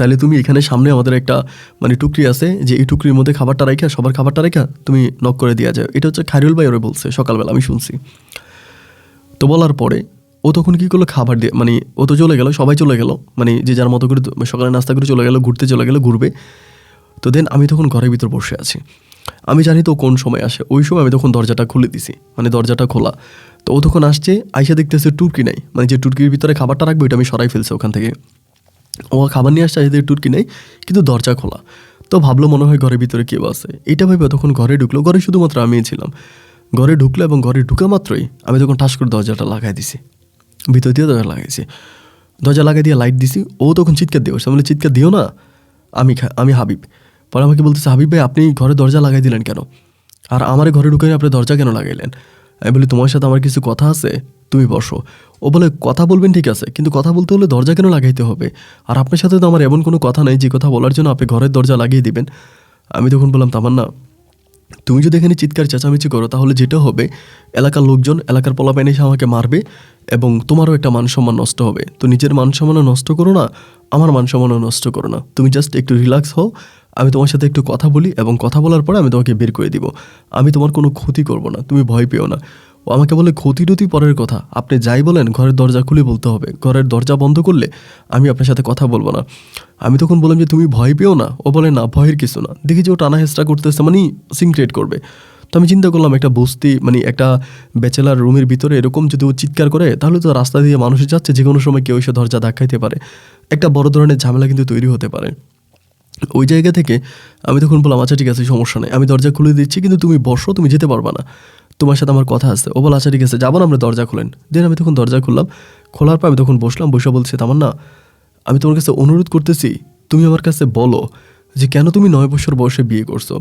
তাহলে তুমি এখানে সামনে আমাদের একটা মানে টুকরি আছে, যে এই টুকরির মধ্যে খাবারটা রাখা, সবার খাবারটা রাখা তুমি নক করে দেওয়া যায়। এটা হচ্ছে খায়রুল ভাই ওরে বলছে সকালবেলা, আমি শুনছি। তো বলার পরে ও তখন কী করলো, খাবার দিয়ে মানে ও তো চলে গেল, সবাই চলে গেল, মানে যে যার মতো করে সকালে নাস্তা করে চলে গেল, ঘুরতে চলে গেল, ঘুরবে। তো দেন আমি তখন ঘরের ভিতর বসে আছি, আমি জানি তো কোন সময় আসে। ওই সময় আমি তখন দরজাটা খুলে দিছি, মানে দরজাটা খোলা। তো ও তখন আসছে, আইসা দেখতেছে টুরকি নাই, মানে যে টুরকির ভিতরে খাবারটা রাখবে ওইটা আমি সরাই ফেলছি ওখান থেকে। ও খাবার নিয়ে আসছে, আইসা টুরকি নেই, কিন্তু দরজা খোলা। তো ভাবলো মনে হয় ঘরের ভিতরে কেউ আছে, এটা ভেবে তখন ঘরে ঢুকলো। ঘরে শুধুমাত্র আমিই ছিলাম। ঘরে ঢুকলো এবং ঘরে ঢুকা মাত্রই আমি তখন ঠাস করে দরজাটা লাগাই দিছি, ভিতর দিয়ে দরজা লাগাইছি। দরজা লাগাই দিয়ে লাইট দিছি। ও তখন চিৎকার দিয়ে বসে, বলে, চিৎকার দিও না, আমি হাবিব। পরে আমাকে বলতেছে, হাবিব ভাই আপনি ঘরে দরজা লাগাই দিলেন কেন? আর আমার ঘরে ঢুকে আপনি দরজা কেন লাগাইলেন? আমি বলি, তোমার সাথে আমার কিছু কথা আছে, তুমি বসো। ও বলে, কথা বলবেন ঠিক আছে, কিন্তু কথা বলতে হলে দরজা কেন লাগাইতে হবে? আর আপনার সাথে তো আমার এমন কোনো কথা নেই যে কথা বলার জন্য আপনি ঘরের দরজা লাগিয়ে দিবেন। আমি তখন বললাম, তামান্না, তুমি যদি এখানে চিৎকার চেঁচামেচি করো তাহলে যেটা হবে, এলাকার লোকজন, এলাকার পোলাপাইন এসে আমাকে মারবে এবং তোমারও একটা মান সম্মান নষ্ট হবে। তো নিজের মান সম্মানও নষ্ট করো না, আমার মান সম্মানও নষ্ট করো না। তুমি জাস্ট একটু রিল্যাক্স হও, আমি তোমার সাথে একটু কথা বলি এবং কথা বলার পরে আমি তোমাকে বের করে দিব। আমি তোমার কোনো ক্ষতি করব না, তুমি ভয় পেও না। ও আমাকে বলে, ক্ষতি টতি পরের কথা, আপনি যাই বলেন ঘরের দরজা খুলে বলতে হবে, ঘরের দরজা বন্ধ করলে আমি আপনার সাথে কথা বলবো না। আমি তখন বললাম যে তুমি ভয় পেও না। ও বলে, না ভয়ের কিছু না। দেখি যে ও টানা হেঁচড়া করতেছে, মানে সিন ক্রিয়েট করবে। তো আমি চিন্তা করলাম, একটা বস্তি মানে একটা ব্যাচেলার রুমের ভিতরে এরকম যদি ও চিৎকার করে তাহলে তো রাস্তা দিয়ে মানুষ যাচ্ছে, যে কোনো সময় কেউ এসে দরজা ধাক্কাইতে পারে, একটা বড় ধরনের ঝামেলা কিন্তু তৈরি হতে পারে। ওই জায়গা থেকে আমি তখন বললাম, আচ্ছা ঠিক আছে, সমস্যা নেই, আমি দরজা খুলে দিচ্ছি, কিন্তু তুমি বসো, তুমি যেতে পারবা না, তোমার সাথে আমার কথা আছে। ও বলে, আচ্ছা ঠিক আছে, যাবো না আমরা, দরজা খুলেন। দেন আমি তখন দরজা খুললাম। খোলার পর আমি তখন বসলাম, বসে বলছি, তামান্না, আমি তোমার কাছে অনুরোধ করতেছি, তুমি আমার কাছে বলো যে কেন তুমি 9 বছর বয়সে বিয়ে করছো,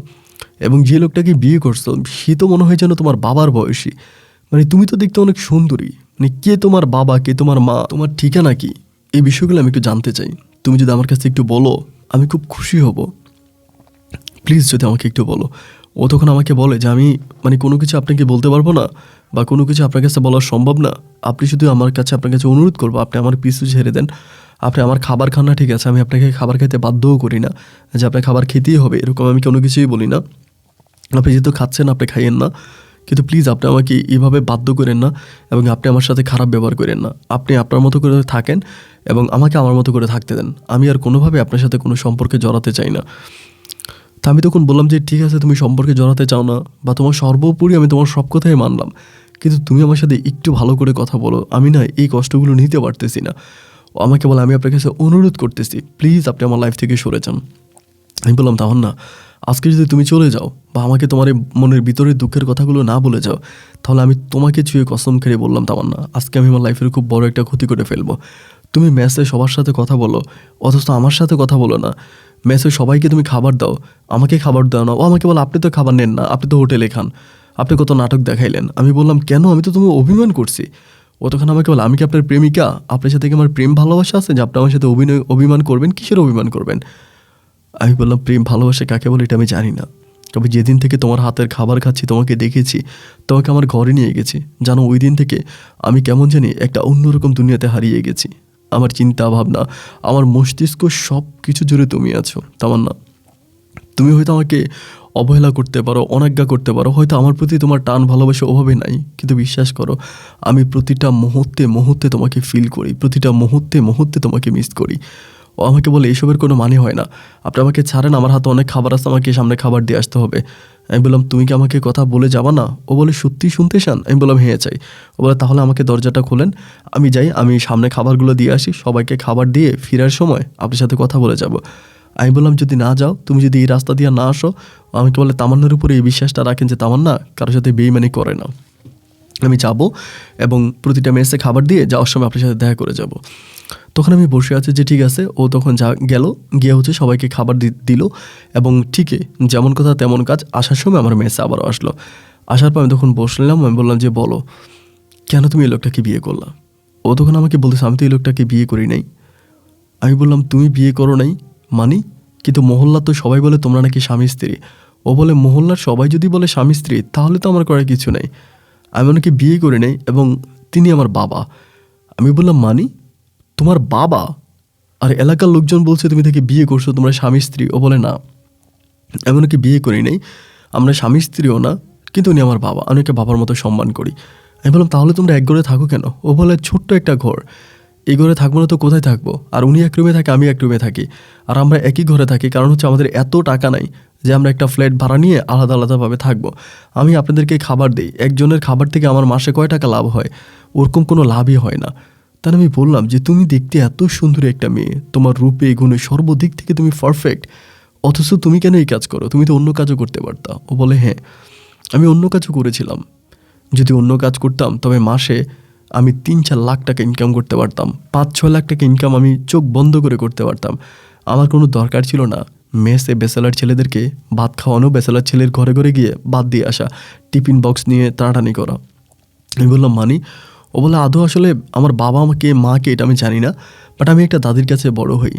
এবং যে লোকটাকে বিয়ে করছো সে তো মনে হয় যেন তোমার বাবার বয়সী। মানে তুমি তো দেখতে অনেক সুন্দরী, মানে কে তোমার বাবা, কে তোমার মা, তোমার ঠিকানা কি, এই বিষয়গুলো আমি একটু জানতে চাই। তুমি যদি আমার কাছে একটু বলো আমি খুব খুশি হব, প্লিজ যদি আমাকে একটু বলো। ও তখন আমাকে বলে যে আমি মানে কোনো কিছু আপনাকে বলতে পারবো না, বা কোনো কিছু আপনার কাছে বলা সম্ভব না। আপনি শুধু আমার কাছে, আপনার কাছে অনুরোধ করবো, আপনি আমার পিছু ছেড়ে দেন। আপনি আমার খাবার খান না, ঠিক আছে, আমি আপনাকে খাবার খেতে বাধ্যও করি না যে আপনার খাবার খেতেই হবে, এরকম আমি কোনো কিছুই বলি না। আপনি যেহেতু খাচ্ছেন আপনি খাইয়েন না, কিন্তু প্লিজ আপনি আমাকে এইভাবে বাধ্য করেন না, এবং আপনি আমার সাথে খারাপ ব্যবহার করেন না। আপনি আপনার মতো করে থাকেন এবং আমাকে আমার মতো করে থাকতে দেন। আমি আর কোনোভাবে আপনার সাথে কোনো সম্পর্কে জড়াতে চাই না। তা আমি তখন বললাম যে ঠিক আছে, তুমি সম্পর্কে জড়াতে চাও না, বা তোমার সর্বোপরি আমি তোমার সব কথাই মানলাম, কিন্তু তুমি আমার সাথে একটু ভালো করে কথা বলো, আমি না এই কষ্টগুলো নিতে পারতেছি না। ও আমাকে বলে, আমি আপনার কাছে অনুরোধ করতেছি, প্লিজ আপনি আমার লাইফ থেকে সরে যান। আমি বললাম, তাহলে না, আজকে যদি তুমি চলে যাও বা আমাকে তোমার এই মনের ভিতরের দুঃখের কথাগুলো না বলে যাও, তাহলে আমি তোমাকে ছুঁয়ে কসম খেয়ে বললাম, তামান না, আজকে আমি আমার লাইফের খুব বড় একটা ক্ষতি করে ফেলবো। তুমি ম্যাচে সবার সাথে কথা বলো, অথচ আমার সাথে কথা বলো না। ম্যাচে সবাইকে তুমি খাবার দাও, আমাকে খাবার দাও না। ও আমাকে বলে, আপনি তো খাবার নেন না, আপনি তো হোটেলে খান, আপনি কত নাটক দেখাইলেন। আমি বললাম, কেন, আমি তো তুমি অভিমান করছি। ও তখন আমাকে বলে, আমি কি আপনার প্রেমিকা? আপনার সাথে কি আমার প্রেম ভালোবাসা আছে যে আপনি আমার সাথে অভিমান করবেন? কিসের অভিমান করবেন? আমি বললাম, প্রেম ভালোবাসা কাকে বলে এটা আমি জানি না, তবে যেদিন থেকে তোমার হাতের খাবার খাচ্ছি, তোমাকে দেখেছি, তোমাকে আমার ঘরে নিয়ে গেছি, জানো ওই দিন থেকে আমি কেমন জানি একটা অন্যরকম দুনিয়াতে হারিয়ে গেছি। আমার চিন্তা ভাবনা, আমার মস্তিষ্ক সব কিছু জুড়ে তুমি আছো তামান্না। তুমি হয়তো আমাকে অবহেলা করতে পারো, অনাজ্ঞা করতে পারো, হয়তো আমার প্রতি তোমার টান ভালোবাসা ওভাবে নাই, কিন্তু বিশ্বাস করো আমি প্রতিটা মুহূর্তে মুহূর্তে তোমাকে ফিল করি, প্রতিটা মুহূর্তে মুহূর্তে তোমাকে মিস করি। ও আমাকে বলে, এসবের কোনো মানে হয় না, আপনি আমাকে ছাড়েন, আমার হাতে অনেক খাবার আছে, আমাকে সামনে খাবার দিয়ে আসতে হবে। আমি বললাম, তুমি কি আমাকে কথা বলে যাবা না? ও বলে, সত্যি শুনতে চান? আমি বললাম, হ্যাঁ চাই। ও বলে, তাহলে আমাকে দরজাটা খোলেন, আমি যাই, আমি সামনে খাবারগুলো দিয়ে আসি, সবাইকে খাবার দিয়ে ফেরার সময় আপনার সাথে কথা বলে যাব। আমি বললাম, যদি না যাও, তুমি যদি এই রাস্তা দিয়ে না আসো, আমাকে বলে, তামান্নার উপরে এই বিশ্বাসটা রাখেন যে তামান্না কারোর সাথে বেইমানি করে না। আমি যাব এবং প্রতিটা মেসে খাবার দিয়ে যাওয়ার সময় আপনার সাথে দেখা করে যাব। তখন আমি বসে আছি যে ঠিক আছে। ও তখন গেল, গিয়ে হচ্ছে সবাইকে খাবার দিল এবং ঠিকই যেমন কথা তেমন কাজ, আসার সময় আমার মেসে আবারও আসলো। আসার পর আমি তখন বসলাম, আমি বললাম যে বলো, কেন তুমি এই লোকটাকে বিয়ে করলা? ও তখন আমাকে বলতেছে, আমি তো এই লোকটাকে বিয়ে করি নাই। আমি বললাম, তুমি বিয়ে করো নাই মানি? কিন্তু মহল্লার তো সবাই বলে তোমরা নাকি স্বামী স্ত্রী। ও বলে, মহল্লার সবাই যদি বলে স্বামী স্ত্রী তাহলে তো আমার করার কিছু নেই, আমি ওনাকে বিয়ে করি নাই এবং তিনি আমার বাবা। আমি বললাম, মানি তোমার বাবা? আর এলাকার লোকজন বলছে তুমি তাকে বিয়ে করছো, তোমরা স্বামী স্ত্রী। ও বলে, না আমি ওনাকে বিয়ে করি নাই, আমরা স্বামী স্ত্রীও না, কিন্তু উনি আমার বাবা, আমি ওকে বাবার মতো সম্মান করি। আমি বললাম, তাহলে তোমরা এক ঘরে থাকো কেন? ও বলে, ছোট্ট একটা ঘর, এই ঘরে থাকবো না তো কোথায় থাকবো? আর উনি এক রুমে থাকে, আমি এক রুমে থাকি, আর আমরা একই ঘরে থাকি, কারণ হচ্ছে আমাদের এত টাকা নাই যে আমরা একটা ফ্ল্যাট ভাড়া নিয়ে আলাদা আলাদাভাবে থাকবো। আমি আপনাদেরকে খাবার দিই, একজনের খাবার থেকে আমার মাসে কয় টাকা লাভ হয়? ওরকম কোনো লাভই হয় না। তাহলে আমি বললাম যে তুমি দেখতে এত সুন্দর একটা মেয়ে, তোমার রূপে গুণে সর্বদিক থেকে তুমি পারফেক্ট, অথচ তুমি কেন এই কাজ করো? তুমি তো অন্য কাজও করতে পারতা। ও বলে, হ্যাঁ আমি অন্য কাজও করেছিলাম, যদি অন্য কাজ করতাম তবে মাসে আমি 3-4 লাখ টাকা ইনকাম করতে পারতাম, 5-6 লাখ টাকা ইনকাম আমি চোখ বন্ধ করে করতে পারতাম। আমার কোনো দরকার ছিল না মেসে ব্যাচেলার ছেলেদেরকে ভাত খাওয়ানো, ব্যাচেলার ছেলের ঘরে ঘরে গিয়ে ভাত দিয়ে আসা, টিফিন বক্স নিয়ে টানাটানি করা। আমি বললাম, মানি? ও বলে, আদৌ আসলে আমার বাবা আমাকে মাকে এটা আমি জানি না, বাট আমি একটা দাদির কাছে বড় হই।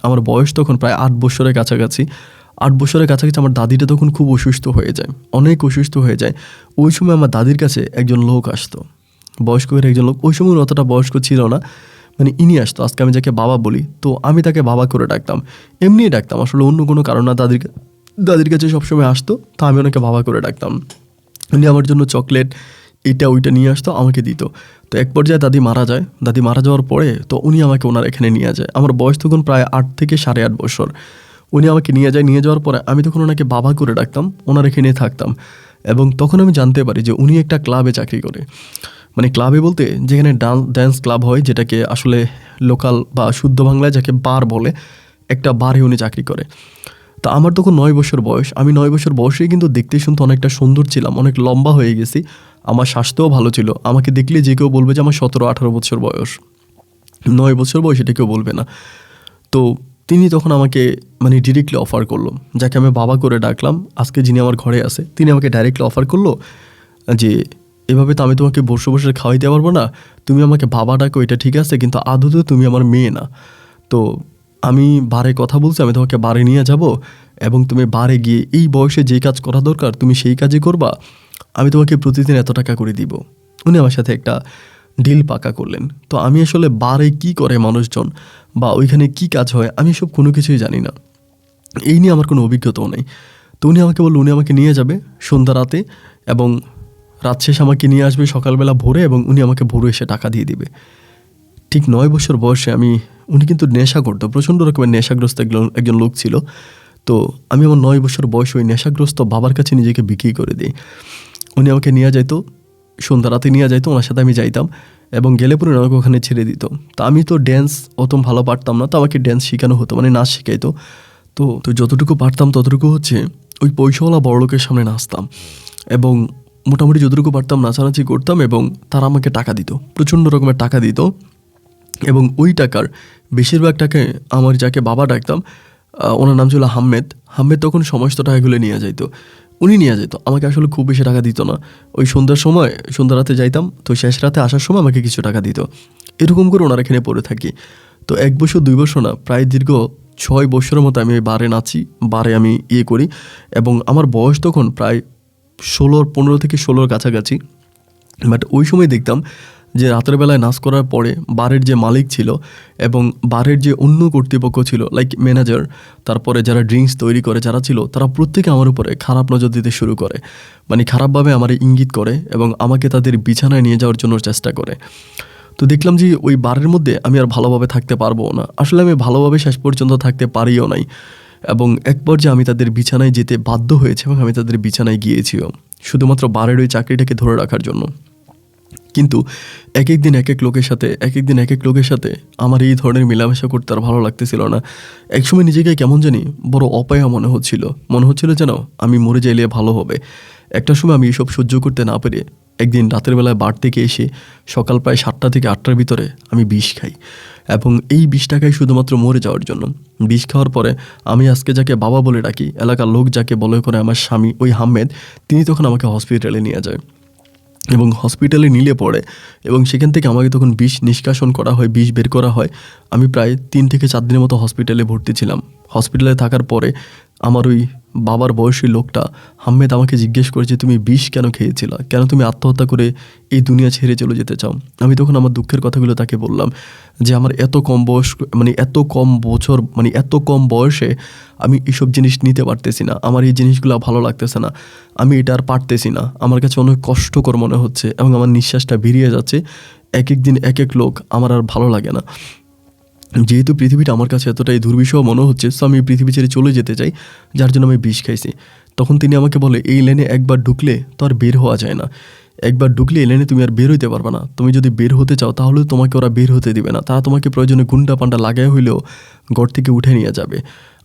আমার বয়স তখন প্রায় 8 বছরের কাছাকাছি। 8 বছরের কাছাকাছি আমার দাদিটা তখন খুব অসুস্থ হয়ে যায়, অনেক অসুস্থ হয়ে যায়। ওই সময় আমার দাদির কাছে একজন লোক আসতো, বয়স্ক হয়ে একজন লোক, ওই সময় অতটা বয়স্ক ছিল না, মানে ইনি আসতো, আজকে আমি যাকে বাবা বলি, তো আমি তাকে বাবা করে ডাকতাম, এমনিই ডাকতাম, আসলে অন্য কোনো কারণ না। দাদির কাছে সবসময় আসতো, তো আমি ওনাকে বাবা করে ডাকতাম। উনি আমার জন্য চকলেট এইটা ওইটা নিয়ে আসতো, আমাকে দিত। তো এক পর্যায়ে দাদি মারা যায়, দাদি মারা যাওয়ার পরে তো উনি আমাকে ওনার এখানে নিয়ে যায়। আমার বয়স তখন প্রায় 8 থেকে 8.5 বছর। উনি আমাকে নিয়ে যায়, নিয়ে যাওয়ার পরে আমি তখন ওনাকে বাবা করে ডাকতাম, ওনার এখানে থাকতাম। এবং তখন আমি জানতে পারি যে উনি একটা ক্লাবে চাকরি করে, মানে ক্লাবে বলতে যেখানে ড্যান্স ক্লাব হয়, যেটাকে আসলে লোকাল বা শুদ্ধ বাংলায় যাকে বার বলে, একটা বারে উনি চাকরি করে। তো আমার তখন 9 বছর বয়স, আমি 9 বছর বয়সেই কিন্তু দেখতে শুনতে অনেকটা সুন্দর ছিলাম, অনেক লম্বা হয়ে গেছি, আমার স্বাস্থ্যও ভালো ছিল। আমাকে দেখলে যে কেউ বলবে যে আমার 17-18 বছর বয়স, 9 বছর বয়স এটা কেউ বলবে না। তো তিনি তখন আমাকে মানে ডিরেক্টলি অফার করলো, যাকে আমি বাবা করে ডাকলাম, আজকে যিনি আমার ঘরে আছে, তিনি আমাকে ডাইরেক্টলি অফার করলো যে এভাবে তো আমি তোমাকে বসে বসে খাওয়াইতে পারবো না, তুমি আমাকে বাবা ডাকো এটা ঠিক আছে, কিন্তু আদতে তুমি আমার মেয়ে না। তো আমি বারে কথা বলছি, আমি তোমাকে বারে নিয়ে যাব এবং তুমি বারে গিয়ে এই বয়সে যেই কাজ করা দরকার তুমি সেই কাজই করবা, আমি তোমাকে প্রতিদিন এত টাকা করে দিব। উনি আমার সাথে একটা ডিল পাকা করলেন। তো আমি আসলে বারে কি করে মানুষজন বা ওইখানে কি কাজ হয় আমি সব কোনো কিছুই জানি না, এই নিয়ে আমার কোনো অভিজ্ঞতাও নেই। তো উনি আমাকে বললো উনি আমাকে নিয়ে যাবে সন্ধ্যা রাতে এবং রাত শেষ আমাকে নিয়ে আসবে সকালবেলা ভোরে, এবং উনি আমাকে ভোরে এসে টাকা দিয়ে দিবে। ঠিক 9 বছর বয়সে উনি কিন্তু নেশা করতো, প্রচণ্ড রকমের নেশাগ্রস্ত একজন লোক ছিল। তো আমি আমার 9 বছর বয়স ওই নেশাগ্রস্ত বাবার কাছে নিজেকে বিক্রি করে দিই। উনি আমাকে নিয়ে যাইতো, সন্ধ্যা রাতে নিয়ে যাইতো, ওনার সাথে আমি যাইতাম এবং গেলে পরে আমাকে ওখানে ছেড়ে দিত। তো আমি তো ড্যান্স অত ভালো পারতাম না, তো আমাকে ড্যান্স শেখানো হতো, মানে নাচ শেখাইতো। তো যতটুকু পারতাম ততটুকু হচ্ছে ওই পয়সাওয়ালা বড়লোকের সামনে নাচতাম এবং মোটামুটি যতটুকু পারতাম নাচানাচি করতাম এবং তারা আমাকে টাকা দিত, প্রচণ্ড রকমের টাকা দিত। এবং ওই টাকার বেশিরভাগ টাকায় আমার যাকে বাবা ডাকতাম, ওনার নাম ছিল হাম্মেদ, তখন সমস্ত টাকাগুলো নিয়ে যাইতো। উনি নিয়ে যেত। আমাকে আসলে খুব বেশি টাকা দিত না। ওই সন্ধ্যার সময় সন্ধ্যা রাতে যাইতাম, তো শেষ রাতে আসার সময় আমাকে কিছু টাকা দিত। এরকম করে ওনার এখানে পড়ে থাকি। তো ১ বছর ২ বছর না, প্রায় দীর্ঘ ৬ বছরের মতো আমি ওই বারে নাচি, বারে আমি করি। এবং আমার বয়স তখন প্রায় ১৫ থেকে ১৬-র কাছাকাছি। বাট ওই সময় দেখতাম যে রাতের বেলায় নাচ করার পরে বারের যে মালিক ছিল এবং বারের যে অন্য কর্তৃপক্ষ ছিল লাইক ম্যানেজার, তারপরে যারা ড্রিঙ্কস তৈরি করে যারা ছিল, তারা প্রত্যেকে আমার উপরে খারাপ নজর দিতে শুরু করে। মানে খারাপভাবে আমার ইঙ্গিত করে এবং আমাকে তাদের বিছানায় নিয়ে যাওয়ার জন্য চেষ্টা করে। তো দেখলাম যে ওই বারের মধ্যে আমি আর ভালোভাবে থাকতে পারবো না। আসলে আমি ভালোভাবে শেষ পর্যন্ত থাকতে পারিও নাই। এবং এক পর্যায়ে আমি তাদের বিছানায় যেতে বাধ্য হয়েছি এবং আমি তাদের বিছানায় গিয়েছিও শুধুমাত্র বারের ওই চাকরিটাকে ধরে রাখার জন্য। কিন্তু একেক দিন একেক লোকের সাথে আমার এই ধরনের মেলামেশা করতে আর ভালো লাগতেছিল না। একসময় নিজেকে কেমন জানি বড় অপায়া মনে হচ্ছিল যেন আমি মরে যাইলে ভালো হবে। একটা সময় আমি এসব সহ্য করতে না পেরে একদিন রাতের বেলায় বার থেকে এসে সকাল প্রায় ৭টা থেকে ৮টার ভিতরে আমি বিষ খাই এবং এই বিষটা খাই শুধুমাত্র মরে যাওয়ার জন্য। বিষ খাওয়ার পরে আমি আজকে যাকে বাবা বলে ডাকি, এলাকার লোক যাকে বলে করে আমার স্বামী ওই হাম্মেদ, তিনি তখন আমাকে হসপিটালে নিয়ে যায় এবং হসপিটালে নিলে পড়ে এবং সেখান থেকে আমাকে তখন বিষ নিষ্কাশন করা হয়, বিষ বের করা হয়। আমি প্রায় ৩ থেকে ৪ দিনের মতো হসপিটালে ভর্তি ছিলাম। হসপিটালে থাকার পরে আমার ওই বাবার বয়সী লোকটা হাম্মেদ আমাকে জিজ্ঞেস করেছে, তুমি বিষ কেন খেয়েছিলা, কেন তুমি আত্মহত্যা করে এই দুনিয়া ছেড়ে চলে যেতে চাও? আমি তখন আমার দুঃখের কথাগুলো তাকে বললাম যে আমার এত কম বয়সে আমি এসব জিনিস নিতে পারতেছি না, আমার এই জিনিসগুলো ভালো লাগতেছে না, আমি এটা আর পারতেছি না, আমার কাছে অনেক কষ্টকর মনে হচ্ছে এবং আমার নিঃশ্বাসটা বেরিয়ে যাচ্ছে। এক এক দিন এক এক লোক, আমার আর ভালো লাগে না। যেহেতু পৃথিবীটা আমার কাছে এতটাই দুর্বিষহ মনে হচ্ছে, সো আমি পৃথিবী ছেড়ে চলে যেতে চাই, যার জন্য আমি বিষ খাইছি। তখন তিনি আমাকে বলে, এই লাইনে একবার ঢুকলে তো আর বের হওয়া যায় না, একবার ঢুকলে এই লাইনে তুমি আর বের হইতে পারবে না। তুমি যদি বের হতে চাও তাহলে তোমাকে ওরা বের হতে দিবে না, তারা তোমাকে প্রয়োজনে গুন্ডা পান্ডা লাগাই হইলেও ঘর থেকে উঠে নিয়ে যাবে।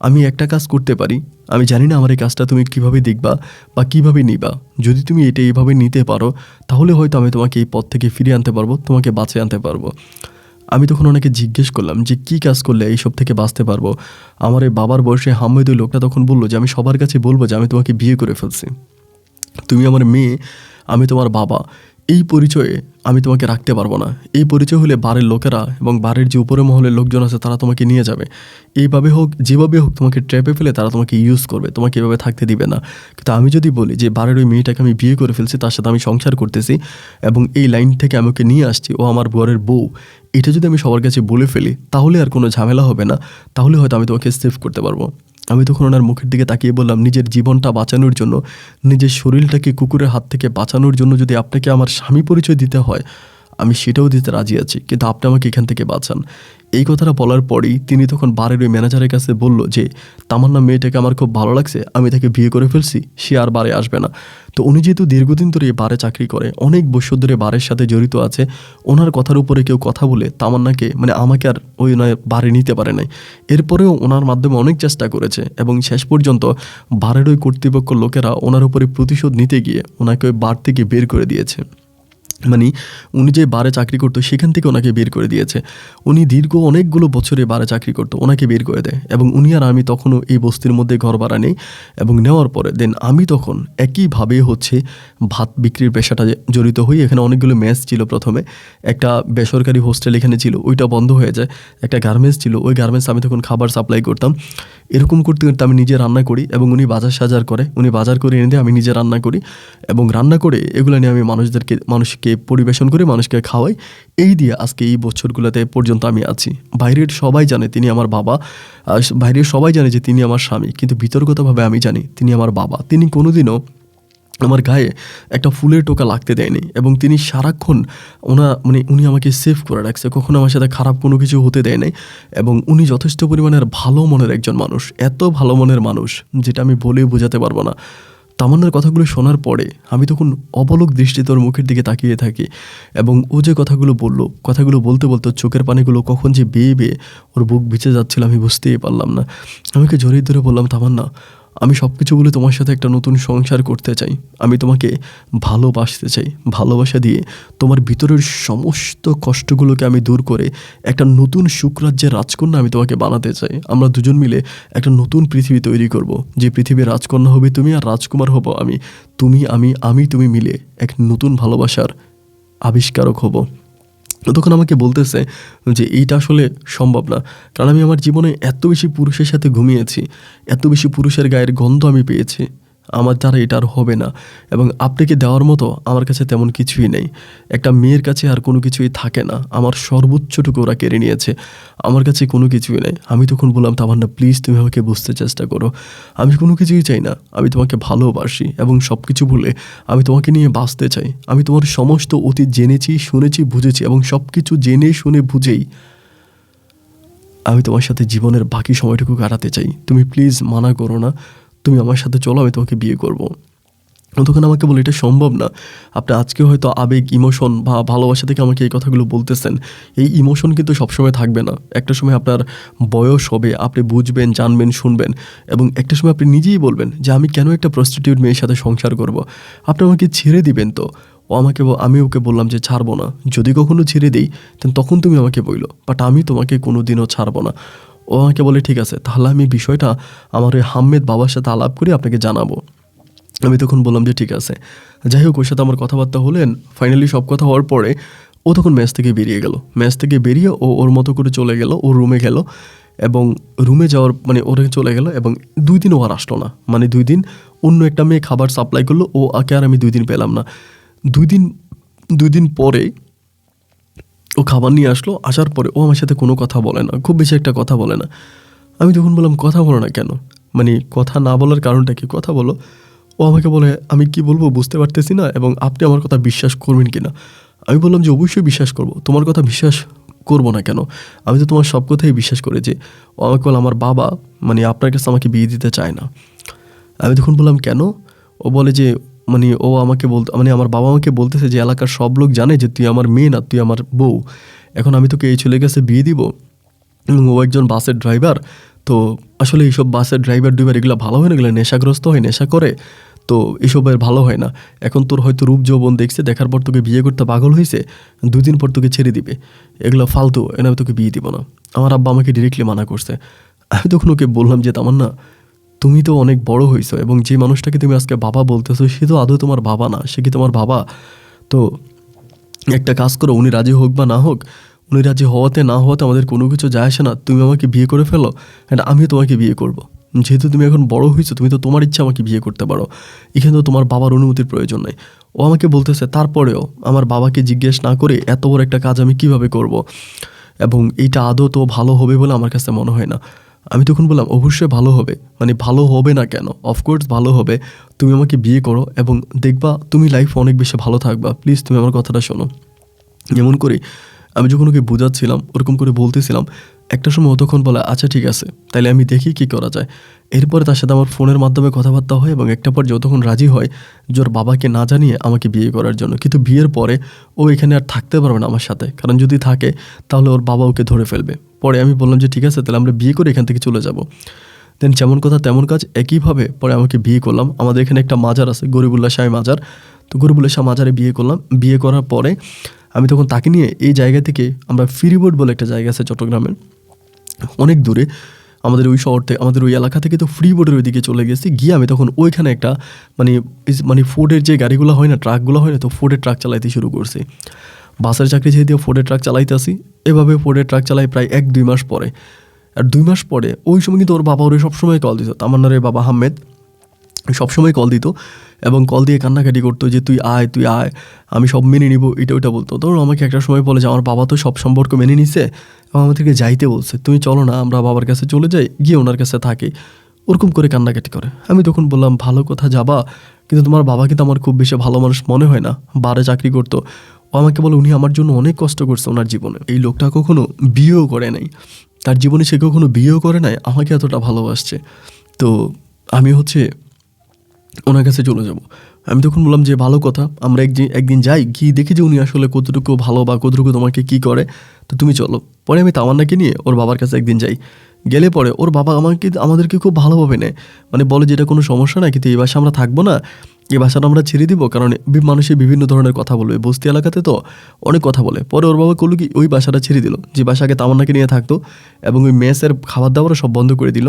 আমি একটা কাজ করতে পারি, আমি জানি না আমার এই কাজটা তুমি কীভাবে দেখবা বা কীভাবে নিবা। যদি তুমি এটা এইভাবে নিতে পারো তাহলে হয়তো আমি তোমাকে এই পথ থেকে ফিরিয়ে আনতে পারবো, তোমাকে বাঁচিয়ে আনতে পারবো। আমি তখন ওনাকে জিজ্ঞেস করলাম যে কী কাজ করলে এইসব থেকে বাঁচতে পারবো। আমার এই বাবার বয়সে হাম্মেদ ওই লোকটা তখন বললো যে আমি সবার কাছে বলবো যে আমি তোমাকে বিয়ে করে ফেলছি, তুমি আমার মেয়ে, আমি তোমার বাবা, এই পরিচয়ে আমি তোমাকে রাখতে পারবো না। এই পরিচয় হলে বাড়ির লোকেরা এবং বাড়ির যে উপরে মহলের লোকজন আছে তারা তোমাকে নিয়ে যাবে, এইভাবে হোক যেভাবে হোক তোমাকে ট্র্যাপে ফেলে তারা তোমাকে ইউজ করবে, তোমাকে এভাবে থাকতে দিবে না। কিন্তু আমি যদি বলি যে বাড়ির ওই মেয়েটাকে আমি বিয়ে করে ফেলছি, তার সাথে আমি সংসার করতেছি এবং এই লাইন থেকে আমি ওকে নিয়ে আসছি, ও আমার বরের বউ, এটা যদি আমি সবার কাছে বলে ফেলি তাহলে আর কোনো ঝামেলা হবে না, তাহলে হয়তো আমি তোমাকে সেভ করতে পারবো। আমি তখন ওনার মুখের দিকে তাকিয়ে বললাম, নিজের জীবনটা বাঁচানোর জন্য, নিজের শরীরটাকে কুকুরের হাত থেকে বাঁচানোর জন্য যদি আপনাকে আমার স্বামী পরিচয় দিতে হয় আমি সেটাও দিতে রাজি আছি, কিন্তু আপনি আমাকে এখান থেকে বাঁচান। এই কথাটা বলার পরেই তিনি তখন বারের ওই ম্যানেজারের কাছে বলল যে তামান্না মেয়েটাকে আমার খুব ভালো লাগছে, আমি তাকে বিয়ে করে ফেলছি, সে আর বারে আসবে না। তো উনি যেহেতু দীর্ঘদিন ধরে এই বারে চাকরি করে, অনেক বছর ধরে বারের সাথে জড়িত আছে, ওনার কথার উপরে কেউ কথা বলে তামান্নাকে আমাকে আর ওই নয় বারে নিতে পারে নাই। এরপরেও ওনার মাধ্যমে অনেক চেষ্টা করেছে এবং শেষ পর্যন্ত বারের ওই কর্তৃপক্ষ লোকেরা ওনার উপরে প্রতিশোধ নিতে গিয়ে ওনাকে ওই বার থেকে বের করে দিয়েছে। উনি যে বারে চাকরি করতো সেখান থেকে ওনাকে বের করে দিয়েছে। উনি দীর্ঘ অনেকগুলো বছরে বারে চাকরি করতো, ওনাকে বের করে দেয় এবং উনি আর আমি তখনও এই বস্তির মধ্যে ঘর ভাড়া নেই এবং নেওয়ার পরে দেন আমি তখন একইভাবে ভাত বিক্রির পেশাটা জড়িত হই। এখানে অনেকগুলো মেস ছিল, প্রথমে একটা বেসরকারি হোস্টেল এখানে ছিল, ওইটা বন্ধ হয়ে যায়। একটা গার্মেন্টস ছিল, ওই গার্মেন্টস আমি তখন খাবার সাপ্লাই করতাম। এরকম করতে করতে আমি নিজে রান্না করি এবং উনি বাজার করে, উনি বাজার করে এনে দিয়ে আমি নিজে রান্না করি এবং রান্না করে এগুলো নিয়ে আমি মানুষকে পরিবেশন করে মানুষকে খাওয়াই। এই দিয়ে আজকে এই বছরগুলোতে পর্যন্ত আমি আছি। বাইরের সবাই জানে তিনি আমার বাবা, বাইরের সবাই জানে যে তিনি আমার স্বামী, কিন্তু বিতর্কতভাবে আমি জানি তিনি আমার বাবা। তিনি কোনোদিনও আমার গায়ে একটা ফুলের টোকা লাগতে দেয়নি এবং তিনি সারাক্ষণ উনি আমাকে সেভ করে রাখছে, কখনো আমার সাথে খারাপ কোনো কিছু হতে দেয় নাই এবং উনি যথেষ্ট পরিমাণের ভালো মনের একজন মানুষ, এত ভালো মনের মানুষ যেটা আমি বলে বোঝাতে পারবো না। তামান্নার কথাগুলো শোনার পরে আমি তখন অবলোক দৃষ্টিতে ওর মুখের দিকে তাকিয়ে থাকি এবং ও যে কথাগুলো বললো, কথাগুলো বলতে বলতে চোখের পানিগুলো কখন যে বেয়ে বেয়ে ওর বুক ভিজে যাচ্ছিল আমি বুঝতেই পারলাম না। আমাকে জড়িয়ে ধরে বললাম, তামান্না আমি সব কিছু বলে তোমার সাথে একটা নতুন সংসার করতে চাই। আমি তোমাকে ভালোবাসতে চাই। ভালোবাসা দিয়ে তোমার ভিতরের সমস্ত কষ্টগুলোকে আমি দূর করে একটা নতুন সুখরাজ্যের রাজকন্যা আমি তোমাকে বানাতে চাই। আমরা দুজন মিলে একটা নতুন পৃথিবী তৈরি করব, যে পৃথিবীর রাজকন্যা হবে তুমি আর রাজকুমার হব আমি। তুমি মিলে এক নতুন ভালোবাসার আবিষ্কারক হব। তখন আমাকে বলতেছে যে এইটা আসলে সম্ভব না, কারণ আমি আমার জীবনে এত বেশি পুরুষের সাথে ঘুমিয়েছি, এত বেশি পুরুষের গায়ের গন্ধ আমি পেয়েছি, আমার দ্বারা এটা আর হবে না। এবং আপনাকে দেওয়ার মতো আমার কাছে তেমন কিছুই নেই। একটা মেয়ের কাছে আর কোনো কিছুই থাকে না, আমার সর্বোচ্চটুকু ওরা কেড়ে নিয়েছে, আমার কাছে কোনো কিছুই নেই। আমি তখন বললাম, তামান্না প্লিজ তুমি আমাকে বুঝতে চেষ্টা করো, আমি কোনো কিছুই চাই না, আমি তোমাকে ভালোবাসি এবং সব কিছু ভুলে আমি তোমাকে নিয়ে বাঁচতে চাই। আমি তোমার সমস্ত অতীত জেনেছি, শুনেছি, বুঝেছি এবং সব কিছু জেনে শুনে বুঝেই আমি তোমার সাথে জীবনের বাকি সময়টুকু কাটাতে চাই। তুমি প্লিজ মানা করো না, তুমি আমার সাথে চলো, আমি তোমাকে বিয়ে করব। তখন আমাকে বলে এটা সম্ভব না, আপনি আজকে হয়তো আবেগ, ইমোশন বা ভালোবাসা থেকে আমাকে এই কথাগুলো বলতেছেন, এই ইমোশন কিন্তু সবসময় থাকবে না। একটা সময় আপনার বয়স হবে, আপনি বুঝবেন, জানবেন, শুনবেন এবং একটা সময় আপনি নিজেই বলবেন যে আমি কেন একটা প্রস্টিটিউট মেয়ের সাথে সংসার করব। আপনি আমাকে ছেড়ে দিবেন তো? আমি ওকে বললাম যে ছাড়বো না, যদি কখনো ছেড়ে দিই তখন তুমি আমাকে বইলো, বাট আমি তোমাকে কোনো দিনও ছাড়বো না। ও আমাকে বলে ঠিক আছে, তাহলে আমি বিষয়টা আমার ওই হাম্মেদ বাবার সাথে আলাপ করে আপনাকে জানাবো। আমি তখন বললাম যে ঠিক আছে। যাই হোক, ওর সাথে আমার কথাবার্তা হলেন। ফাইনালি সব কথা হওয়ার পরে ও তখন ম্যাচ থেকে বেরিয়ে গেল। ম্যাচ থেকে বেরিয়ে ও ওর মতো করে চলে গেল, ওর রুমে গেল এবং রুমে যাওয়ার ওরে চলে গেল এবং 2 দিন ও আর আসলো না। 2 দিন অন্য একটা মেয়ে খাবার সাপ্লাই করলো, ও আকে আর আমি 2 দিন পেলাম না। 2 দিন পরে ও খাবার নিয়ে আসলো। আসার পরে ও আমার সাথে কোনো কথা বলে না, খুব বেশি একটা কথা বলে না। আমি তখন বললাম কথা বলো না কেন, কথা না বলার কারণটা কি, কথা বলো। ও আমাকে বলে আমি কি বলবো বুঝতে পারতেছি না এবং আপনি আমার কথা বিশ্বাস করবেন কি না। আমি বললাম যে অবশ্যই বিশ্বাস করব, তোমার কথা বিশ্বাস করব না কেন, আমি তো তোমার সব কথাই বিশ্বাস করেছি। ও আমাকে বলে আমার বাবা আপনার কাছে আমাকে বিয়ে দিতে চায় না। আমি তখন বললাম কেন? ও বলে যে ও আমাকে আমার বাবা আমাকে বলতেছে যে এলাকার সব লোক জানে যে তুই আমার মেয়ে না, তুই আমার বউ। এখন আমি তোকে এই ছেলের কাছে বিয়ে দিব এবং ও একজন বাসের ড্রাইভার। তো আসলে এইসব বাসের ড্রাইভার এগুলো ভালো হয় না, এগুলো নেশাগ্রস্ত হয়, নেশা করে, তো এসবের ভালো হয় না। এখন তোর হয়তো রূপ যৌবন দেখছে, দেখার পর তোকে বিয়ে করতে পাগল হয়েছে, 2 দিন পর তোকে ছেড়ে দিবে, এগুলো ফালতু, এনে আমি তোকে বিয়ে দিব না। আমার আব্বা আমাকে ডিরেক্টলি মানা করছে। আমি তখন ওকে বললাম যে তামান্না তুমি তো অনেক বড় হয়েছো এবং যে মানুষটাকে তুমি আজকে বাবা বলতেছো সে তো আদৌ তোমার বাবা না, সে কি তোমার বাবা? তো একটা কাজ করো, উনি রাজি হোক বা না হোক, উনি রাজি হওয়াতে না হওয়াতে আমাদের কোনো কিছু যায় আসে না, তুমি আমাকে বিয়ে করে ফেলো, অ্যান্ড আমিও তোমাকে বিয়ে করব। যেহেতু তুমি এখন বড় হয়েছো, তুমি তো তোমার ইচ্ছা আমাকে বিয়ে করতে পারো, এখানে তো তোমার বাবার অনুমতির প্রয়োজন নেই। ও আমাকে বলতেছে তারপরেও আমার বাবাকে জিজ্ঞেস না করে এত বড় একটা কাজ আমি কিভাবে করব, এবং এইটা আদৌ তো ভালো হবে বলে আমার কাছে মনে হয় না। আমি তখন বললাম অবশ্যই ভালো হবে, ভালো হবে না কেন, অফকোর্স ভালো হবে, তুমি আমাকে বিয়ে করো এবং দেখবা তুমি লাইফ অনেক বেশি ভালো থাকবা, প্লিজ তুমি আমার কথাটা শোনো। এমন করে আমি যখন ওকে বোঝাচ্ছিলাম, ওরকম করে বলতেছিলাম, একটা সময় ও তখন বলে আচ্ছা ঠিক আছে, তাইলে আমি দেখি কী করা যায়। এরপরে তার সাথে আমার ফোনের মাধ্যমে কথাবার্তা হয় এবং একটা পর যতক্ষণ রাজি হয় যে ওর বাবাকে না জানিয়ে আমাকে বিয়ে করার জন্য। কিন্তু বিয়ের পরে ও এখানে আর থাকতে পারবে না আমার সাথে, কারণ যদি থাকে তাহলে ওর বাবা ওকে ধরে ফেলবে। পরে আমি বললাম যে ঠিক আছে, তাহলে আমরা বিয়ে করে এখান থেকে চলে যাব। দেন যেমন কথা তেমন কাজ, একইভাবে পরে আমাকে বিয়ে করলাম। আমাদের এখানে একটা মাজার আছে, গরিবুল্লাহ শাহী মাজার, তো গরিবুল্লাহ শাহ মাজারে বিয়ে করলাম। বিয়ে করার পরে আমি তখন তাকে নিয়ে এই জায়গা থেকে আমরা ফ্রিবোর্ড বলে একটা জায়গা আছে চট্টগ্রামের অনেক দূরে, আমাদের ওই শহর থেকে, আমাদের ওই এলাকা থেকে তো ফ্রিবোর্ডের ওইদিকে চলে গেছি। গিয়ে আমি তখন ওইখানে একটা ফোর্ডের যে গাড়িগুলো হয় না, ট্রাকগুলো হয় না, তো ফোর্ডের ট্রাক চালাইতে শুরু করছি। বাসের চাকরি ছেড়ে দিয়ে ফোর্ডের ট্রাক চালাইতে আসি। এভাবে ফোর্ডের ট্রাক চালাই প্রায় 1-2 মাস পরে। আর 2 মাস পরে ওই সময় কিন্তু ওর বাবা ওরে সবসময় কল দিত, তামান্নার বাবা হাম্মেদ সবসময় কল দিত এবং কল দিয়ে কান্নাকাটি করতো যে তুই আয়, তুই আয়, আমি সব মেনে নিব, এটা ওইটা বলতো। তো আমাকে একটা সময় বলে যে আমার বাবা তো সব সম্পর্ক মেনে নিছে এবং আমাদেরকে যাইতে বলছে, তুমি চলো না আমরা বাবার কাছে চলে যাই, গিয়ে ওনার কাছে থাকি। ওরকম করে কান্নাকাটি করে। আমি তখন বললাম ভালো কথা যাবা, কিন্তু তোমার বাবাকে তো আমার খুব বেশি ভালো মানুষ মনে হয় না, বারে চাকরি করতো। ও আমাকে বলে উনি আমার জন্য অনেক কষ্ট করছে ওনার জীবনে, এই লোকটা কখনো বিয়েও করে নাই, তার জীবনে সে কখনো বিয়েও করে নাই, আমাকে এতটা ভালোবাসছে, তো আমি ওনার কাছে চলে যাব। আমি তখন বললাম যে ভালো কথা, আমরা একদিন যাই, গিয়ে দেখি যে উনি আসলে কতটুকু ভালো বা কতটুকু তোমাকে কী করে, তো তুমি চলো। পরে আমি তামান্নাকে নিয়ে ওর বাবার কাছে একদিন যাই। গেলে পরে ওর বাবা আমাদেরকে খুব ভালোভাবে নেয়, মানে বলে যে এটা কোনো সমস্যা না, কিন্তু এই বাসায় আমরা থাকবো না, এই বাসাটা আমরা ছেড়ে দিব, কারণ মানুষের বিভিন্ন ধরনের কথা বলবে, বস্তি এলাকাতে তো অনেক কথা বলে। পরে ওর বাবা করলো কি ওই বাসাটা ছেড়ে দিল, যে বাসা আগে তামান্নাকে নিয়ে থাকতো, এবং ওই মেসের খাবার দাবারও সব বন্ধ করে দিল।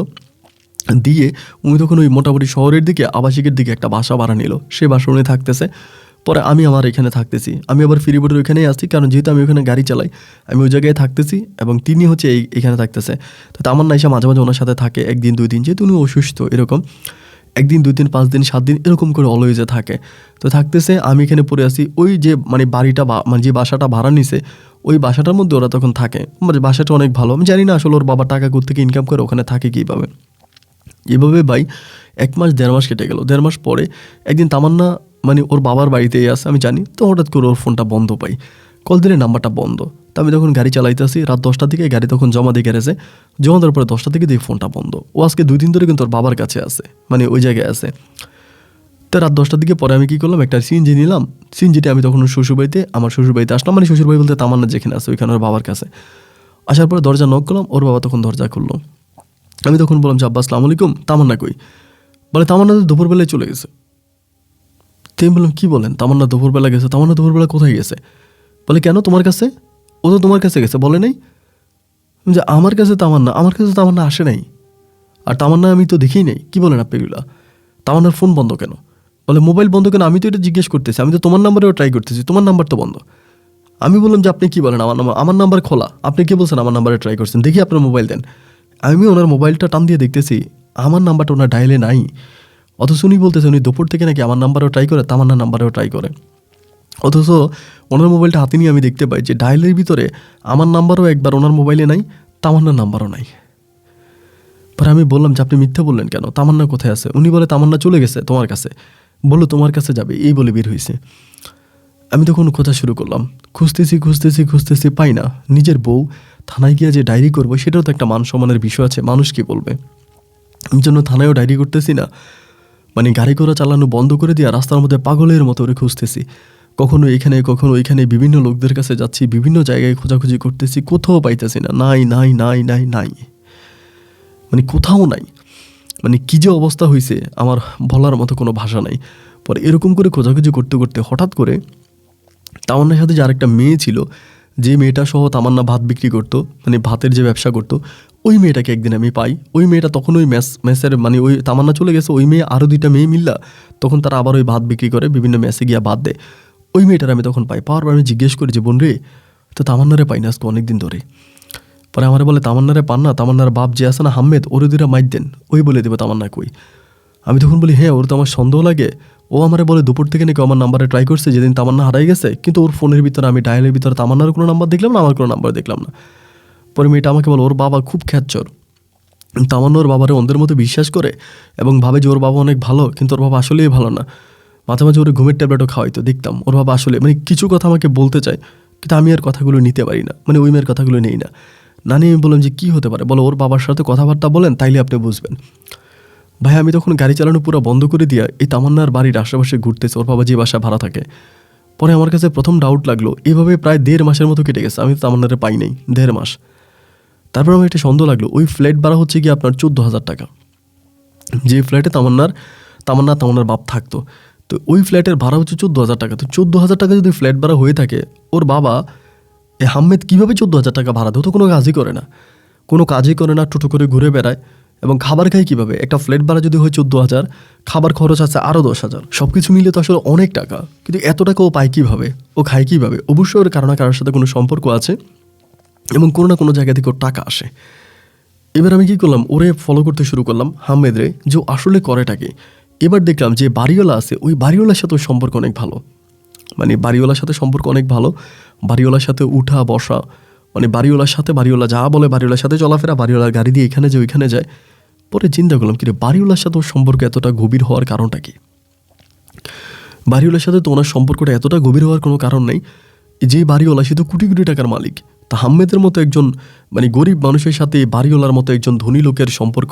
দিয়ে উনি তখন ওই মোটামুটি শহরের দিকে আবাসিকের দিকে একটা বাসা ভাড়া নিল, সেই বাসা উনি থাকতেছে। পরে আমি আমার এখানে থাকতেছি, আমি আবার ফেরিবোটের ওইখানেই আসছি, কারণ যেহেতু আমি ওখানে গাড়ি চালাই, আমি ওই জায়গায় থাকতেছি, এবং তিনি হচ্ছে এখানে থাকতেছে। তো তামান্না এসে মাঝে মাঝে ওনার সাথে থাকে, 1 দিন 2 দিন, যেহেতু উনি অসুস্থ, এরকম 1 দিন 2 দিন 5 দিন 7 দিন এরকম করে অলওয়েজে থাকে। তো থাকতেছে, আমি এখানে পড়ে আসি। ওই যে মানে বাড়িটা মানে যে বাসাটা ভাড়া নিছে, ওই বাসাটার মধ্যে ওরা তখন থাকে, মানে বাসাটা অনেক ভালো। আমি জানি না আসলে ওর বাবা টাকা কোত্থেকে ইনকাম করে ওখানে থাকে কীভাবে। এভাবে ভাই 1 মাস 1.5 মাস কেটে গেল। 1.5 মাস পরে একদিন তামান্না মানে ওর বাবার বাড়িতেই আসে, আমি জানি। তো হঠাৎ করে ওর ফোনটা বন্ধ পাই, কল দিলে নাম্বারটা বন্ধ। তো আমি তখন গাড়ি চালাইতে আসি, রাত 10টার দিকে গাড়ি তখন জমা দিয়ে গ্যারেজে, জমা দেওয়ার পরে 10টা থেকে দেখি ফোনটা বন্ধ। ও আজকে 2 দিন ধরে কিন্তু ওর বাবার কাছে আছে, মানে ওই জায়গায় আছে। তো রাত 10টার দিকে পরে আমি কী করলাম, একটা সিএনজি নিলাম। সিএনজিটা আমি তখন আমার শ্বশুরবাড়িতে আসলাম, মানে শ্বশুরবাড়ি বলতে তামান্না যেখানে আছে ওইখানে ওর বাবার কাছে। আসার পরে দরজা নক করলাম, ওর বাবা তখন দরজা খুললো। আমি তখন বললাম যে আব্বা আসসালামু আলাইকুম, তামান্না কই? বলে তামান্না তো দুপুরবেলায় চলে গেছে। তো আমি বললাম কী বলেন, তামান্না দুপুরবেলা গেছে? তামান্না দুপুরবেলা কোথায় গেছে? বলে কেন, তোমার কাছে? ও তো তোমার কাছে গেছে, বলে নাই? যে আমার কাছে তামান্না আসে নাই, আর তামান্না আমি তো দেখেই নেই। কী বলেন আপনি এগুলা? তামান্নার ফোন বন্ধ কেন? বলে মোবাইল বন্ধ কেন? আমি তো এটা জিজ্ঞেস করতেছি, আমি তো তোমার নাম্বারেও ট্রাই করতেছি, তোমার নাম্বার তো বন্ধ। আমি বললাম যে আপনি কী বলেন, আমার নাম্বার খোলা, আপনি কী বলছেন আমার নাম্বারে ট্রাই করছেন, দেখি আপনার মোবাইল দেন। আমি ওনার মোবাইলটা টান দিয়ে দেখতেছি আমার নাম্বারটা ওনার ডায়ালে নাই। অথচ উনি বলতেছে উনি দুপুর থেকে নাকি আমার নাম্বারেও ট্রাই করে, তামান্নার নাম্বারেও ট্রাই করে। অথচ ওনার মোবাইলটা হাতে নিয়ে আমি দেখতে পাই যে ডায়ালের ভিতরে আমার নাম্বারও একবার ওনার মোবাইলে নাই, তামান্নার নাম্বারও নাই। পরে আমি বললাম যে আপনি মিথ্যা বললেন কেন, তামান্না কোথায় আছে? উনি বলে তামান্না চলে গেছে তোমার কাছে, বললো তোমার কাছে যাবে, এই বলে বের হয়েছে। আমি তখন খোঁজা শুরু করলাম, খুঁজতেছি পাই না। নিজের বউ, থানায় গিয়ে যে ডায়েরি করবো সেটাও তো একটা মান সম্মানের বিষয় আছে, মানুষ কী বলবে। এই জন্য থানায়ও ডায়েরি করতেছি না, মানে গাড়ি ঘোড়া চালানো বন্ধ করে দিয়ে রাস্তার মধ্যে পাগলের মতো করে খুঁজতেছি, কখনো এখানে কখনো ওইখানে, বিভিন্ন লোকদের কাছে যাচ্ছি, বিভিন্ন জায়গায় খোঁজাখুঁজি করতেছি, কোথাও পাইতেছি না, নাই, মানে কোথাও নাই। মানে কী যে অবস্থা হয়েছে আমার বলার মতো কোনো ভাষা নাই। পরে এরকম করে খোঁজাখুঁজি করতে করতে হঠাৎ করে তামান্নার সাথে যে আরেকটা মেয়ে ছিল, যে মেয়েটা সহ তামান্না ভাত বিক্রি করতো, মানে ভাতের যে ব্যবসা করতো, ওই মেয়েটাকে একদিন আমি পাই। ওই মেয়েটা তখন ওই মেসের মানে ওই তামান্না চলে গেছে, ওই মেয়ে আরও 2টা মেয়ে মিললা তখন তারা আবার ওই ভাত বিক্রি করে, বিভিন্ন মেসে গিয়া ভাত দেয়। ওই মেয়েটার আমি তখন পাই, পাওয়ার পর আমি জিজ্ঞেস করি যে বোন রে, তো তামান্নারে পাই না আজকে অনেক দিন ধরে। পরে আমার বলে তামান্নারে পান না, তামান্নার বাপ যে আছে না হাম্মেদ, ওরে 2টা মাইর দেন, ওই বলে দেবে তামান্না কই। আমি তখন বলি হ্যাঁ, ওর তো আমার সন্দেহ লাগে। ও আমারে বলে দুপুর থেকে নাকি আমার নাম্বারে ট্রাই করছে যেদিন তামান্না হারাই গেছে, কিন্তু ওর ফোনের ভিতরে আমি ডায়ালের ভিতরে তামান্নার কোনো নাম্বার দেখলাম না, আমার কোনো নাম্বার দেখলাম না। পরে মেয়েটা আমাকে বলে ওর বাবা খুব খ্যাতচর, তামান্না ওর বাবারে অন্ধের মতো বিশ্বাস করে এবং ভাবে যে ওর বাবা অনেক ভালো, কিন্তু ওর বাবা আসলেই ভালো না। মাঝে মাঝে ওর ঘুমের ট্যাবলেটও খাওয়াইতো, দেখতাম ওর বাবা আসলে মানে কিছু কথা আমাকে বলতে চায়, কিন্তু আমি আর কথাগুলো নিতে পারি না, মানে ওই মেয়ের কথাগুলো নেই না। নানি আমি বললাম যে কী হতে পারে, বলো ওর বাবার সাথে কথাবার্তা বলেন তাইলে আপনি বুঝবেন। ভাই আমি তখন গাড়ি চালানো পুরো বন্ধ করে দিয়ে এই তামান্নার বাড়ির আশেপাশে ঘুরতেছে, ওর বাবা যে বাসা ভাড়া থাকে। পরে আমার কাছে প্রথম ডাউট লাগলো, এভাবে প্রায় 1.5 মাসের মতো কেটে গেছে, আমি তো তামান্নারে পাই নাই 1.5 মাস। তারপর আমার একটা সন্দেহ লাগলো, ওই ফ্ল্যাট ভাড়া হচ্ছে কি আপনার 14,000 টাকা, যে ফ্ল্যাটে তামান্নার বাপ থাকতো। তো ওই ফ্ল্যাটের ভাড়া হচ্ছে 14,000 টাকা। তো 14,000 টাকা যদি ফ্ল্যাট ভাড়া হয়ে থাকে, ওর বাবা হাম্মেদ কীভাবে 14,000 টাকা ভাড়া দেয়? তো কোনো কাজই করে না, টোটো করে ঘুরে বেড়ায় এবং খাবার খায় কীভাবে? একটা ফ্ল্যাট ভাড়া যদি হয় 14,000, খাবার খরচ আছে আরও 10,000, সব কিছু মিলে তো আসলে অনেক টাকা। কিন্তু এত টাকা ও পায় কীভাবে, ও খায় কীভাবে? অবশ্যই ওর কারো না কারোর সাথে কোনো সম্পর্ক আছে এবং কোনো না কোনো জায়গা থেকে ওর টাকা আসে। এবার আমি কী করলাম, ওরে ফলো করতে শুরু করলাম হাম্মেদ রে, যে ও আসলে করেটাকে। এবার দেখলাম যে বাড়িওয়ালা আছে, ওই বাড়িওয়ালার সাথে ওর সম্পর্ক অনেক ভালো, মানে বাড়িওয়ালার সাথে সম্পর্ক অনেক ভালো, বাড়িওয়ালার সাথে উঠা বসা, মানে বাড়িওয়ালা যা বলে বাড়িওয়ালার সাথে চলাফেরা, বাড়িওয়ালার গাড়ি দিয়ে এখানে যায় ওইখানে যায়। পরে চিন্তা করলাম কি রে, বাড়িওয়ালার সাথে ওর সম্পর্ক এতটা গভীর হওয়ার কারণটা কি? বাড়িওয়ালার সাথে তো ওনার সম্পর্কটা এতটা গভীর হওয়ার কোনো কারণ নেই। যে বাড়িওয়ালা সে তো কোটি কোটি টাকার মালিক, তা হাম্মেদের মতো একজন মানে গরিব মানুষের সাথে বাড়িওয়ালার মতো একজন ধনী লোকের সম্পর্ক,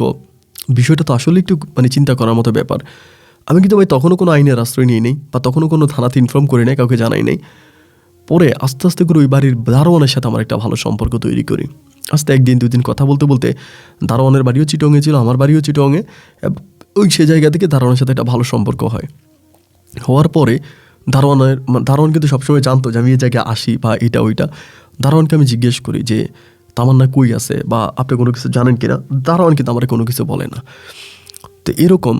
বিষয়টা তো আসলে একটু মানে চিন্তা করার মতো ব্যাপার। আমি কিন্তু ভাই তখনও কোনো আইনের আশ্রয় নিয়ে নেই বা তখনও কোনো থানাতে ইনফর্ম করি নাই, কাউকে জানাই নেই। পরে আস্তে আস্তে করে ওই বাড়ির দারোয়ানের সাথে আমার একটা ভালো সম্পর্ক তৈরি করি। আস্তে একদিন দুদিন কথা বলতে বলতে দারোয়ানের বাড়িও চিটংয়ে ছিল, আমার বাড়িও চিটংয়ে। ওই সে জায়গা থেকে দারোয়ানের সাথে একটা ভালো সম্পর্ক হয়। হওয়ার পরে দারোয়ান কিন্তু সবসময় জানতো যে আমি এই জায়গায় আসি বা এটা ওইটা। দারোয়ানকে আমি জিজ্ঞেস করি যে তামান্না কই আছে বা আপনি কোনো কিছু জানেন কিনা। দারোয়ান কিন্তু আমার কোনো কিছু বলে না। তো এরকম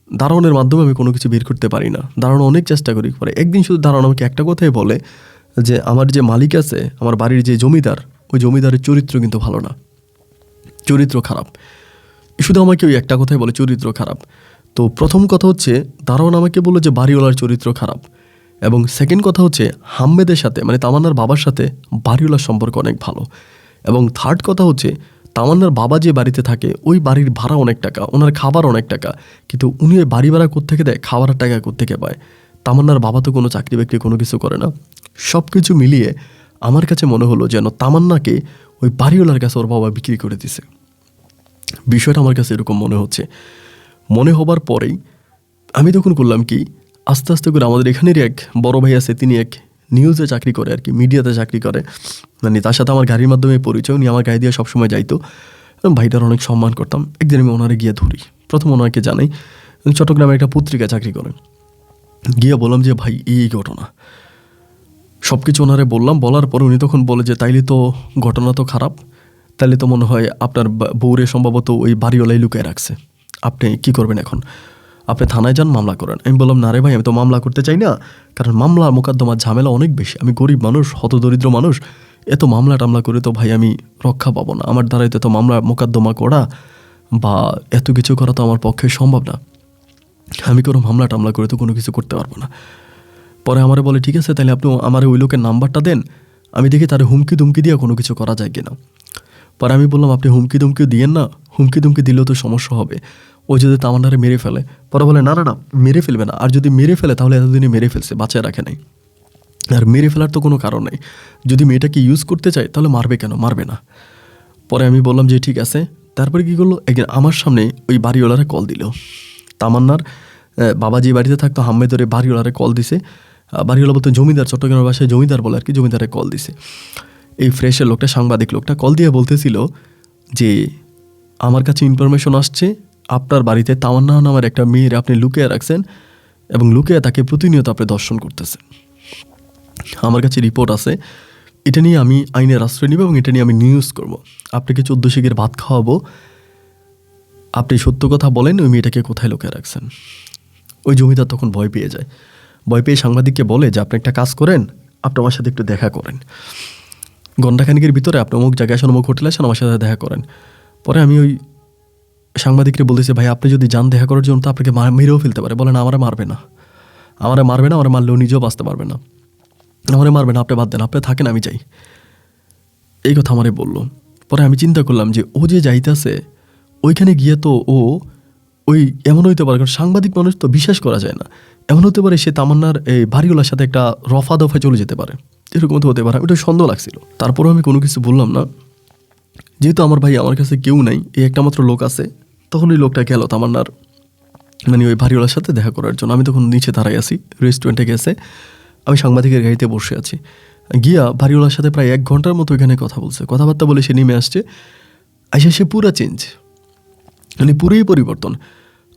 দারোয়ানের মাধ্যমে আমি কোনো কিছু বের করতে পারি না। দারোয়ান অনেক চেষ্টা করি। পরে একদিন শুধু দারোয়ান আমাকে একটা কথাই বলে যে আমার যে মালিক আছে, আমার বাড়ির যে জমিদার, ওই জমিদারের চরিত্র কিন্তু ভালো না, চরিত্র খারাপ। শুধু আমাকে ওই একটা কথাই বলে, চরিত্র খারাপ। তো প্রথম কথা হচ্ছে দারোয়ান আমাকে বললো যে বাড়িওয়ালার চরিত্র খারাপ, এবং সেকেন্ড কথা হচ্ছে হাম্মেদের সাথে মানে তামান্নার বাবার সাথে বাড়িওয়ালার সম্পর্ক অনেক ভালো, এবং থার্ড কথা হচ্ছে তামান্নার বাবা যে বাড়িতে থাকে ওই বাড়ির ভাড়া অনেক টাকা, ওনার খাবার অনেক টাকা, কিন্তু উনি ওই বাড়ি ভাড়া কোত্থেকে দেয়, খাবারের টাকা কোত্থেকে পায়। তামান্নার বাবা তো কোনো চাকরি বাকরি কোনো কিছু করে না। সব কিছু মিলিয়ে আমার কাছে মনে হলো যেন তামান্নাকে ওই বাড়িওয়ালার কাছে ওর বাবা বিক্রি করে দিছে। বিষয়টা আমার কাছে এরকম মনে হচ্ছে। মনে হবার পরেই আমি তখন করলাম কি, আস্তে আস্তে করে আমাদের এখানেরই এক বড় ভাই আছে, তিনি এক নিউজে চাকরি করে আর কি, মিডিয়াতে চাকরি করে। মানে তার সাথে আমার গাড়ির মাধ্যমে পরিচয়, উনি আমার গাড়ি দিয়ে সবসময় যাইতো। ভাইটার অনেক সম্মান করতাম। একদিন আমি ওনারে গিয়ে ধরি, প্রথম ওনাকে জানাই চট্টগ্রামে একটা পত্রিকা চাকরি করেন। গিয়ে বললাম যে ভাই এই ঘটনা, সব কিছু ওনারে বললাম। বলার পরে উনি তখন বলে যে তাইলে তো ঘটনা তো খারাপ, তাহলে তো মনে হয় আপনার বউরে সম্ভবত ওই বাড়িওয়ালাই লুকায় রাখছে, আপনি কি করবেন এখন? আপনি থানায় যান, মামলা করেন। আমি বললাম না রে ভাই, আমি তো মামলা করতে চাই না, কারণ মামলা মোকদ্দমার ঝামেলা অনেক বেশি। আমি গরিব মানুষ, হতদরিদ্র মানুষ, এত মামলা টামলা করে তো ভাই আমি রক্ষা পাবো না। আমার দ্বারাই তো মামলা মোকদ্দমা করা বা এত কিছু করা তো আমার পক্ষে সম্ভব না। আমি কোনো মামলা টামলা করে তো কোনো কিছু করতে পারবো না। পরে আমারে বলে ঠিক আছে, তাহলে আপনি আমার ওই লোকের নাম্বারটা দেন, আমি দেখি তার হুমকি দুমকি দিয়ে কোনো কিছু করা যায় কিনা। পরে আমি বললাম আপনি হুমকি দুমকি দিয়েন না, হুমকি দুমকি দিলেও তো সমস্যা হবে, ও যদি তামান্নারে মেরে ফেলে। পরে বলে না না না, মেরে ফেলবে না, আর যদি মেরে ফেলে তাহলে এতদিনই মেরে ফেলছে, বাঁচায় রাখে নাই, আর মেরে ফেলার তো কোনো কারণ নেই। যদি মেয়েটাকে ইউজ করতে চায় তাহলে মারবে কেন, মারবে না। পরে আমি বললাম যে ঠিক আছে। তারপরে কী করলো, একদিন আমার সামনে ওই বাড়িওয়ালারে কল দিল। তামান্নার বাবা যে বাড়িতে থাকতো হাম্মেদের বাড়িওয়ালারে কল দিছে। বাড়িওয়ালা বলতে জমিদার, চট্টগ্রামের বাসায় জমিদার বলে আর কি, জমিদারে কল দিছে। এই ফ্রেশের লোকটা, সাংবাদিক লোকটা কল দিয়ে বলতেছিল যে আমার কাছে ইনফরমেশন আসছে আপনার বাড়িতে তামান্না নামের একটা মেয়ের আপনি লুকিয়ে রাখছেন, এবং লুকিয়ে তাকে প্রতিনিয়ত আপনি দর্শন করতেছেন। আমার কাছে রিপোর্ট আছে, এটা নিয়ে আমি আইনের আশ্রয় নিব এবং এটা নিয়ে আমি নিউজ করব। আপনাকে 14 শিকের ভাত খাওয়াবো, আপনি সত্য কথা বলেন ওই মেয়েটাকে কোথায় লুকিয়ে রাখছেন। ওই জমিদার তখন ভয় পেয়ে যায়। ভয় পেয়ে সাংবাদিককে বলে যে আপনি একটা কাজ করেন, আপনি আমার সাথে একটু দেখা করেন, ঘণ্টাখানিকের ভিতরে আপনি অমুক জায়গায় আসেন, অমুক হোটেলে আসেন, আমার সাথে দেখা করেন। পরে আমি ওই সাংবাদিককে বলতেছি ভাই আপনি যদি যান দেখা করার জন্য তো আপনাকে মেরেও ফেলতে পারে। বলেন আমারে মারবে না, আমারে মারবে না, আমার মারলেও নিজেও বাঁচতে পারবে না, আমারে মারবে না, আপনি বাদ দেন, আপনি থাকেন, আমি যাই। এই কথা আমারে বললো। পরে আমি চিন্তা করলাম যে ও যে যাইতেছে ওইখানে গিয়ে তো ও ওই এমন হইতে পারে, কারণ সাংবাদিক মানুষ তো বিশ্বাস করা যায় না, এমন হতে পারে সে তামান্নার এই বাড়িওয়ালার সাথে একটা রফা দফায় চলে যেতে পারে, এরকম তো হতে পারে। ওটা সন্দেহ লাগছিল। তারপরেও আমি কোনো কিছু বললাম না, যেহেতু আমার ভাই আমার কাছে কেউ নাই, এই একটা মাত্র লোক আছে। তখন ওই লোকটা গেল তামান্নার মানে ওই বাড়িওয়ালার সাথে দেখা করার জন্য। আমি তখন নিচে দাঁড়াই আছি, রেস্টুরেন্টে গেছে, আমি সাংবাদিকের গাড়িতে বসে আছি। গিয়া বাড়িওয়ালার সাথে প্রায় 1 ঘন্টার মতো এখানে কথা বলছে, কথাবার্তা বলে সে নেমে আসছে। আইসা সে পুরা চেঞ্জ, মানে পুরোই পরিবর্তন।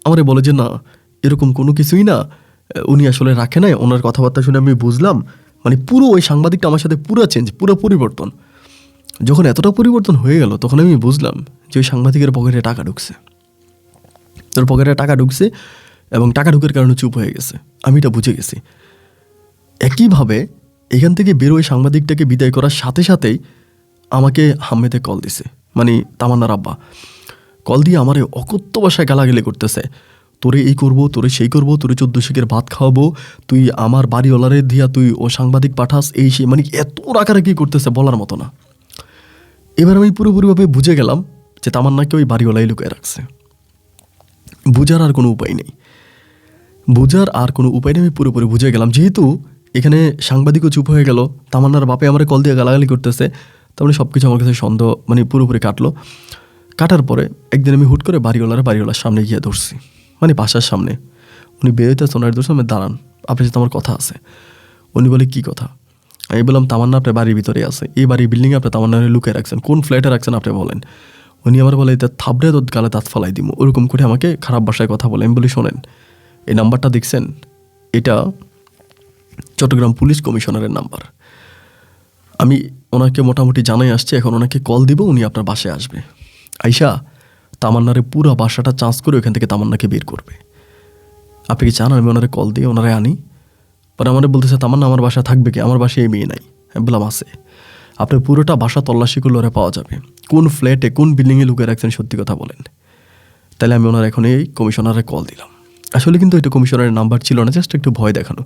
আমারে বলে যে না এরকম কোনো কিছুই না, উনি আসলে রাখে নাই। ওনার কথাবার্তা শুনে আমি বুঝলাম মানে পুরো ওই সাংবাদিকটা আমার সাথে পুরো চেঞ্জ, পুরো পরিবর্তন। যখন এতটা পরিবর্তন হয়ে গেল তখন আমি বুঝলাম যে ওই সাংবাদিকের পকেটে টাকা ঢুকছে, তোর পকেটে টাকা ঢুকছে এবং টাকা ঢুকের কারণে চুপ হয়ে গেছে। আমি এটা বুঝে গেছি। একইভাবে এখান থেকে বেরোয় সাংবাদিকটাকে বিদায় করার সাথে সাথেই আমাকে হাম্মেদে কল দিছে, মানে তামান্নার আব্বা কল দিয়ে আমারে অকথ্য ভাষায় গালাগালি করতেছে, তোরে এই করবো, তোরে সেই করবো, তোরে 14 শিকের ভাত খাওয়াবো, তুই আমার বাড়িওয়ালারে দিয়া তুই ও সাংবাদিক পাঠাস, এই সেই, মানে এত রাগারাগি করতেছে বলার মতো না। এবার আমি পুরোপুরিভাবে বুঝে গেলাম যে তামান্নাকে ওই বাড়িওয়ালাই লুকিয়ে রাখছে। বুঝার আর কোনো উপায় নেই, আমি পুরোপুরি বুঝে গেলাম। যেহেতু এখানে সাংবাদিকও চুপ হয়ে গেল, তামান্নার বাপে আমার কল দিয়ে গালাগালি করতেছে, তার মানে সব কিছু আমার কাছে সন্দেহ মানে পুরোপুরি কাটলো। কাটার পরে একদিন আমি হুট করে বাড়িওয়ালার সামনে গিয়ে ধরছি, মানে বাসার সামনে। উনি বেরোতে সোনার ধরছে, আমি দাঁড়ান, আপনার সাথে আমার কথা আছে। উনি বলে কী কথা? আমি বললাম তামান্না আপনার বাড়ির ভিতরে আছে, এই বাড়ির বিল্ডিংয়ে আপনি তামান্নারে লুকিয়ে রাখছেন, কোন ফ্ল্যাটে রাখছেন আপনি বলেন। উনি আমার বলে এটা থাবড়ে তোর গালে দাঁত ফালাই দিব, ওরকম করে আমাকে খারাপ ভাষায় কথা বলে। আমি বলি শোনেন, এই নাম্বারটা দেখছেন, এটা চট্টগ্রাম পুলিশ কমিশনারের নাম্বার। আমি ওনাকে মোটামুটি জানাই আসছি, এখন ওনাকে কল দিব, উনি আপনার বাসায় আসবে। আইসা তামান্নারে পুরো বাসাটা চান্স করে ওইখান থেকে তামান্নাকে বের করবে। আপনি কি চান আমি ওনারে কল দিয়ে ওনারে আনি? পরে আমাদের বলতেছে তামান্না আমার বাসা থাকবে কি, আমার বাসায় এই মেয়ে নাই। আমি বললাম আছে। আপনি পুরোটা বাসা তল্লাশি করলে ওরা পাওয়া যাবে, কোন ফ্ল্যাটে কোন বিল্ডিংয়ে লুকিয়ে রাখছেন সত্যি কথা বলেন। তাহলে আমি ওনার এখন এই কমিশনারে কল দিলাম। আসলে কিন্তু এটা কমিশনারের নাম্বার ছিল না, জাস্ট একটু ভয় দেখানো।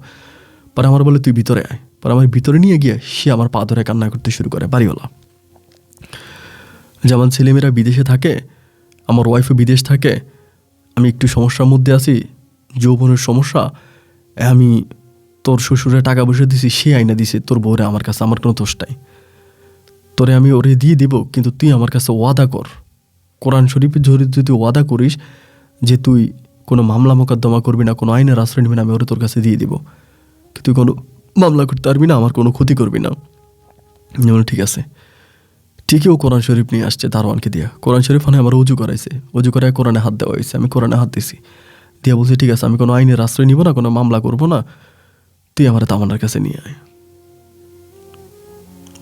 পরে আমার বলে তুই ভিতরে আয়। পরে আমার ভিতরে নিয়ে গিয়ে সে আমার পা ধরে কান্না করতে শুরু করে, বাড়িওয়ালা। যেমন ছেলেমেয়েরা বিদেশে থাকে, আমার ওয়াইফও বিদেশ থাকে, আমি একটু সমস্যার মধ্যে আছি, যৌবনের সমস্যা, আমি তোর শ্বশুরে টাকা পয়সা দিছি, সে আইনা দিছে তোর বউরে আমার কাছে, আমার কোনো দোষ নাই, তোরে আমি ওরে দিয়ে দিব, কিন্তু তুই আমার কাছে ওয়াদা কর, কোরআন শরীফে যদি ওয়াদা করিস যে তুই কোনো মামলা মোকদ্দমা করবি না, কোনো আইনের আশ্রয় নিবি না, আমি ওরে তোর কাছে দিয়ে দিব, তুই কোনো মামলা করতে পারবি না, আমার কোনো ক্ষতি করবি না। যেমন ঠিক আছে। ঠিকই ও কোরআন শরীফ নিয়ে আসছে দারোয়ানকে দিয়া। কোরআন শরীফ মানে আমার উজু করাইছে, উজু করায় কোরআনে হাত দেওয়া হয়েছে, আমি কোরআনে হাত দিছি, দিয়া বলছি ঠিক আছে আমি কোনো আইনের আশ্রয় নিব না, কোনো মামলা করবো না, তুই আমার তামান্নার কাছে নিয়ে আয়।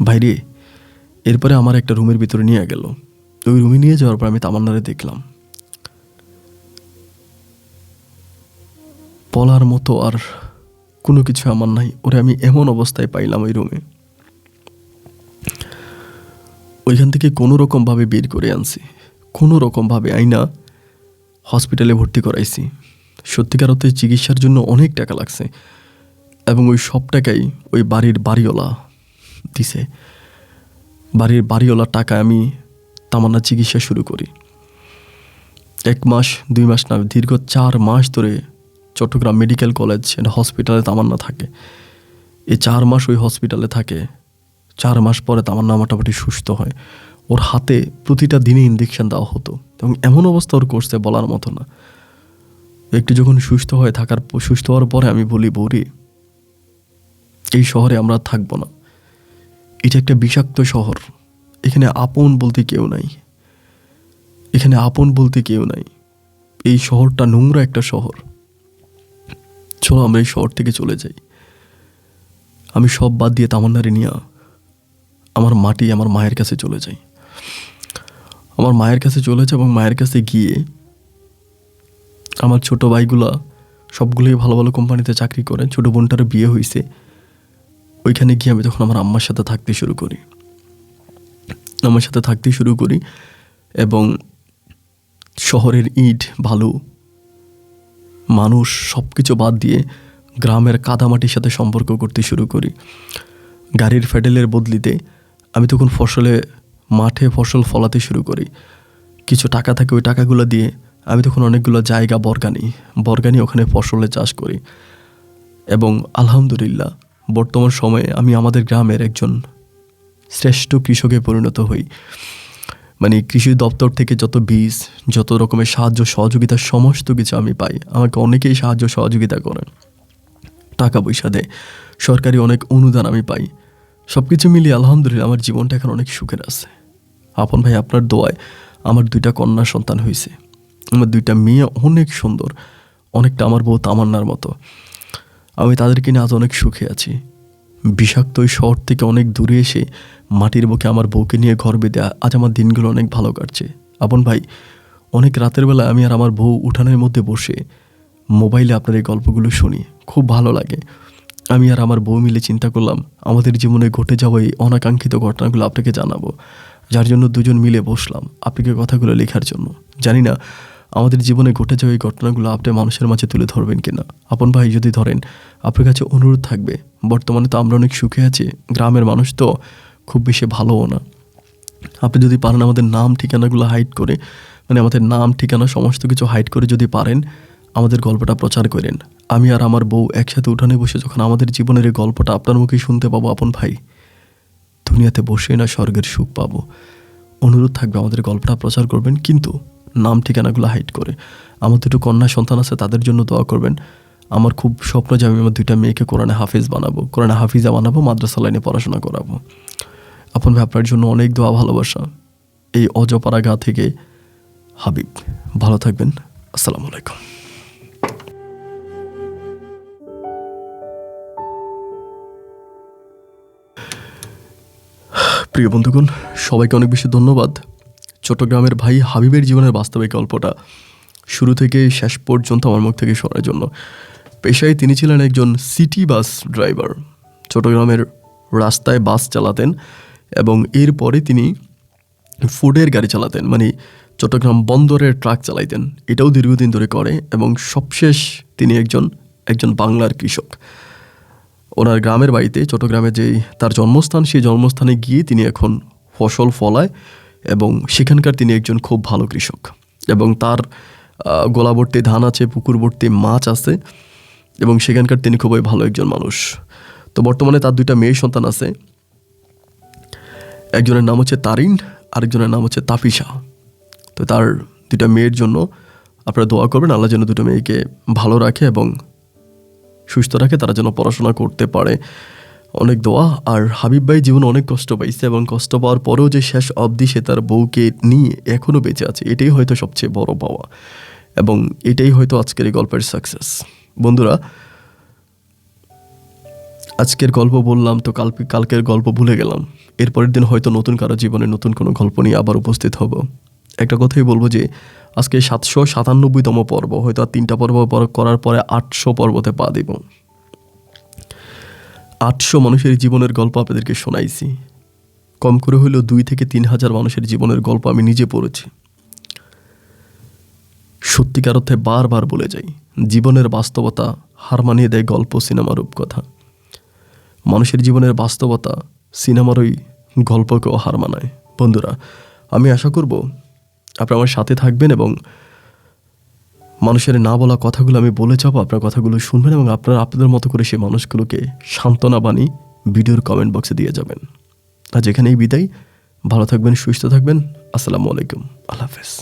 ভাইরে, এরপরে আমার একটা রুমের ভিতরে নিয়ে গেল। ওই রুমে নিয়ে যাওয়ার পর আমি তামান্নারে দেখলাম, বলার মতো আর কোনো কিছু আমার নাই। ওরে আমি এমন অবস্থায় পাইলাম ওই রুমে, ওইখান থেকে কোনো রকমভাবে বের করে আনছি, কোনো রকমভাবে আইনা হসপিটালে ভর্তি করাইছি। সত্যিকার অর্থে চিকিৎসার জন্য অনেক টাকা লাগছে, এবং ওই সব টাকাই ওই বাড়ির বাড়িওয়ালা দিছে। বাড়ির বাড়িওয়ালার টাকা আমি তামান্না চিকিৎসা শুরু করি। 1 মাস 2 মাস না, দীর্ঘ 4 মাস ধরে চট্টগ্রাম মেডিকেল কলেজ হসপিটালে তামান্না থাকে। এই 4 মাস ওই হসপিটালে থাকে। 4 মাস পরে তামান্না মোটামুটি সুস্থ হয়। ওর হাতে প্রতিটা দিনে ইঞ্জেকশন দেওয়া হতো, এবং এমন অবস্থা ওর করছে বলার মতো না। একটু যখন সুস্থ হওয়ার পরে আমি বলি, বৌরি এই শহরে আমরা থাকবো না, এটা একটা বিষাক্ত শহর, এখানে আপন বলতে কেউ নাই, এখানে আপন বলতে কেউ নাই, এই শহরটা নোংরা একটা শহর, চলো আমরা এই শহর থেকে চলে যাই। আমি সব বাদ দিয়ে তামান্নারে নিয়ে আমার মায়ের কাছে চলে যাই। আমার মায়ের কাছে চলে যাই, এবং মায়ের কাছে গিয়ে আমার ছোট ভাইগুলা সবগুলোই ভালো ভালো কোম্পানিতে চাকরি করে, ছোট বোনটারও বিয়ে হয়েছে। ওইখানে গিয়ে আমি তখন আমার আম্মার সাথে থাকতে শুরু করি, এবং শহরের ইট বালু মানুষ সব কিছু বাদ দিয়ে গ্রামের কাদামাটির সাথে সম্পর্ক করতে শুরু করি। গাড়ির ফেডেলের বদলিতে আমি তখন মাঠে ফসল ফলাতে শুরু করি। কিছু টাকা থাকে, ওই টাকাগুলো দিয়ে আমি তখন অনেকগুলো জায়গা বর্গানি ওখানে ফসলের চাষ করি, এবং আলহামদুলিল্লাহ বর্তমান সময়ে আমি আমাদের গ্রামের একজন শ্রেষ্ঠ কৃষকে পরিণত হই। মানে কৃষি দপ্তর থেকে যত বীজ, যত রকমের সাহায্য সহযোগিতা, সমস্ত কিছু আমি পাই। আমাকে অনেকেই সাহায্য সহযোগিতা করেন, টাকা পয়সা দেয়, সরকারি অনেক অনুদান আমি পাই। সব কিছু মিলিয়ে আলহামদুলিল্লাহ আমার জীবনটা এখন অনেক সুখের আছে। আপন ভাই, আপনার দোয়ায় আমার 2টা কন্যা সন্তান হয়েছে। আমার 2টা মেয়ে অনেক সুন্দর, অনেকটা আমার বউ তামান্নার মতো। আমি তাদেরকে নিয়ে আজ অনেক সুখে আছি। বিষাক্ত ওই শহর থেকে অনেক দূরে এসে মাটির বুকে আমার বউকে নিয়ে ঘর বেঁধে আজ আমার দিনগুলো অনেক ভালো কাটছে। আপন ভাই, অনেক রাতের বেলা আমি আর আমার বউ উঠানের মধ্যে বসে মোবাইলে আপনার এই গল্পগুলো শুনি, খুব ভালো লাগে। আমি আর আমার বউ মিলে চিন্তা করলাম আমাদের জীবনে ঘটে যাওয়া এই অনাকাঙ্ক্ষিত ঘটনাগুলো আপনাকে জানাবো, যার জন্য 2জন মিলে বসলাম আপনাকে কথাগুলো লেখার জন্য। জানি না আমাদের জীবনে ঘটে যাওয়া এই ঘটনাগুলো আপনি মানুষের মাঝে তুলে ধরবেন কিনা। আপন ভাই, যদি ধরেন, আপনার কাছে অনুরোধ থাকবে, বর্তমানে তো আমরা অনেক সুখে আছি, গ্রামের মানুষ তো খুব বেশি ভালোও না। আপনি যদি পারেন আমাদের নাম ঠিকানাগুলো হাইড করে, মানে আমাদের নাম ঠিকানা সমস্ত কিছু হাইড করে যদি পারেন আমাদের গল্পটা প্রচার করেন। আমি আর আমার বউ একসাথে উঠানে বসে যখন আমাদের জীবনের এই গল্পটা আপনার মুখে শুনতে পাবো, আপন ভাই, দুনিয়াতে বসে না স্বর্গের সুখ পাবো। অনুরোধ থাকবে আমাদের গল্পটা প্রচার করবেন, কিন্তু নাম ঠিকানাগুলো হাইড করে। আমার 2টো কন্যা সন্তান আছে, তাদের জন্য দোয়া করবেন। আমার খুব স্বপ্ন যে আমি আমার 2টা মেয়েকে কোরআনে হাফিজ বানাবো, কোরআনে হাফিজা বানাবো, মাদ্রাসা লাইনে পড়াশোনা করাবো। আপন ভাই, আপনার জন্য অনেক দোয়া ভালোবাসা। এই অজপাড়া গা থেকে হাবিব। ভালো থাকবেন। আসসালামু আলাইকুম। প্রিয় বন্ধুগণ, সবাইকে অনেক বেশি ধন্যবাদ। চট্টগ্রামের ভাই হাবিবের জীবনের বাস্তবিক গল্পটা শুরু থেকে শেষ পর্যন্ত আমার মুখ থেকে শোনার জন্য। পেশায় তিনি ছিলেন একজন সিটি বাস ড্রাইভার। চট্টগ্রামের রাস্তায় বাস চালাতেন এবং এরপরে তিনি ফুডের গাড়ি চালাতেন, মানে চট্টগ্রাম বন্দরের ট্রাক চালাইতেন। এটাও দীর্ঘদিন ধরে করে এবং সবশেষ তিনি একজন বাংলার কৃষক। ওনার গ্রামের বাড়িতে, চট্টগ্রামে যেই তার জন্মস্থান, সেই জন্মস্থানে গিয়ে তিনি এখন ফসল ফলায় এবং সেখানকার তিনি একজন খুব ভালো কৃষক এবং তার গোলা ভর্তি ধান আছে, পুকুর ভর্তি মাছ আছে এবং সেখানকার তিনি খুবই ভালো একজন মানুষ। তো বর্তমানে তার 2টা মেয়ে সন্তান আছে। একজনের নাম হচ্ছে তারিন, আরেকজনের নাম হচ্ছে তাফিসা। তো তার 2টা মেয়ের জন্য আপনারা দোয়া করবেন, আল্লাহ যেন 2টা মেয়েকে ভালো রাখে এবং সুস্থ রাখে, তারা যেন পড়াশোনা করতে পারে। অনেক দোয়া। আর হাবিব ভাই জীবনে অনেক কষ্ট পাইছে এবং কষ্ট পাওয়ার পরেও যে শেষ অবধি সে তার বউকে নিয়ে এখনও বেঁচে আছে, এটাই হয়তো সবচেয়ে বড় পাওয়া এবং এটাই হয়তো আজকের এই গল্পের সাকসেস। বন্ধুরা, আজকের গল্প বললাম তো কালকের গল্প ভুলে গেলাম। এরপরের দিন হয়তো নতুন কারো জীবনে নতুন কোনো গল্প নিয়ে আবার উপস্থিত হব। একটা কথাই বলবো যে আজকে 797তম পর্ব, হয়তো আর 3টা পর্ব করার পরে 800 পর্বতে পা দেব। 800 মানুষের জীবনের গল্প আপনাদেরকে শোনাইছি। কম করে হলেও 2 থেকে 3 হাজার মানুষের জীবনের গল্প আমি নিজে পড়েছি। সত্যিকার অর্থে বারবার বলে যাই, জীবনের বাস্তবতা হার মানিয়ে দেয় গল্প, সিনেমার রূপকথা। মানুষের জীবনের বাস্তবতা সিনেমার ওই গল্পকেও হার মানায়। বন্ধুরা, আমি আশা করব আপনারা আমার সাথে থাকবেন এবং মানুষের না বলা কথাগুলো আমি বলে যাবো, আপনার কথাগুলো শুনবেন এবং আপনারা আপনাদের মতো করে সেই মানুষগুলোকে সান্ত্বনা বাণী ভিডিওর কমেন্ট বক্সে দিয়ে যাবেন। আর যেখানেই বিদায়, ভালো থাকবেন, সুস্থ থাকবেন। আসসালামু আলাইকুম, আল্লাহ হাফেজ।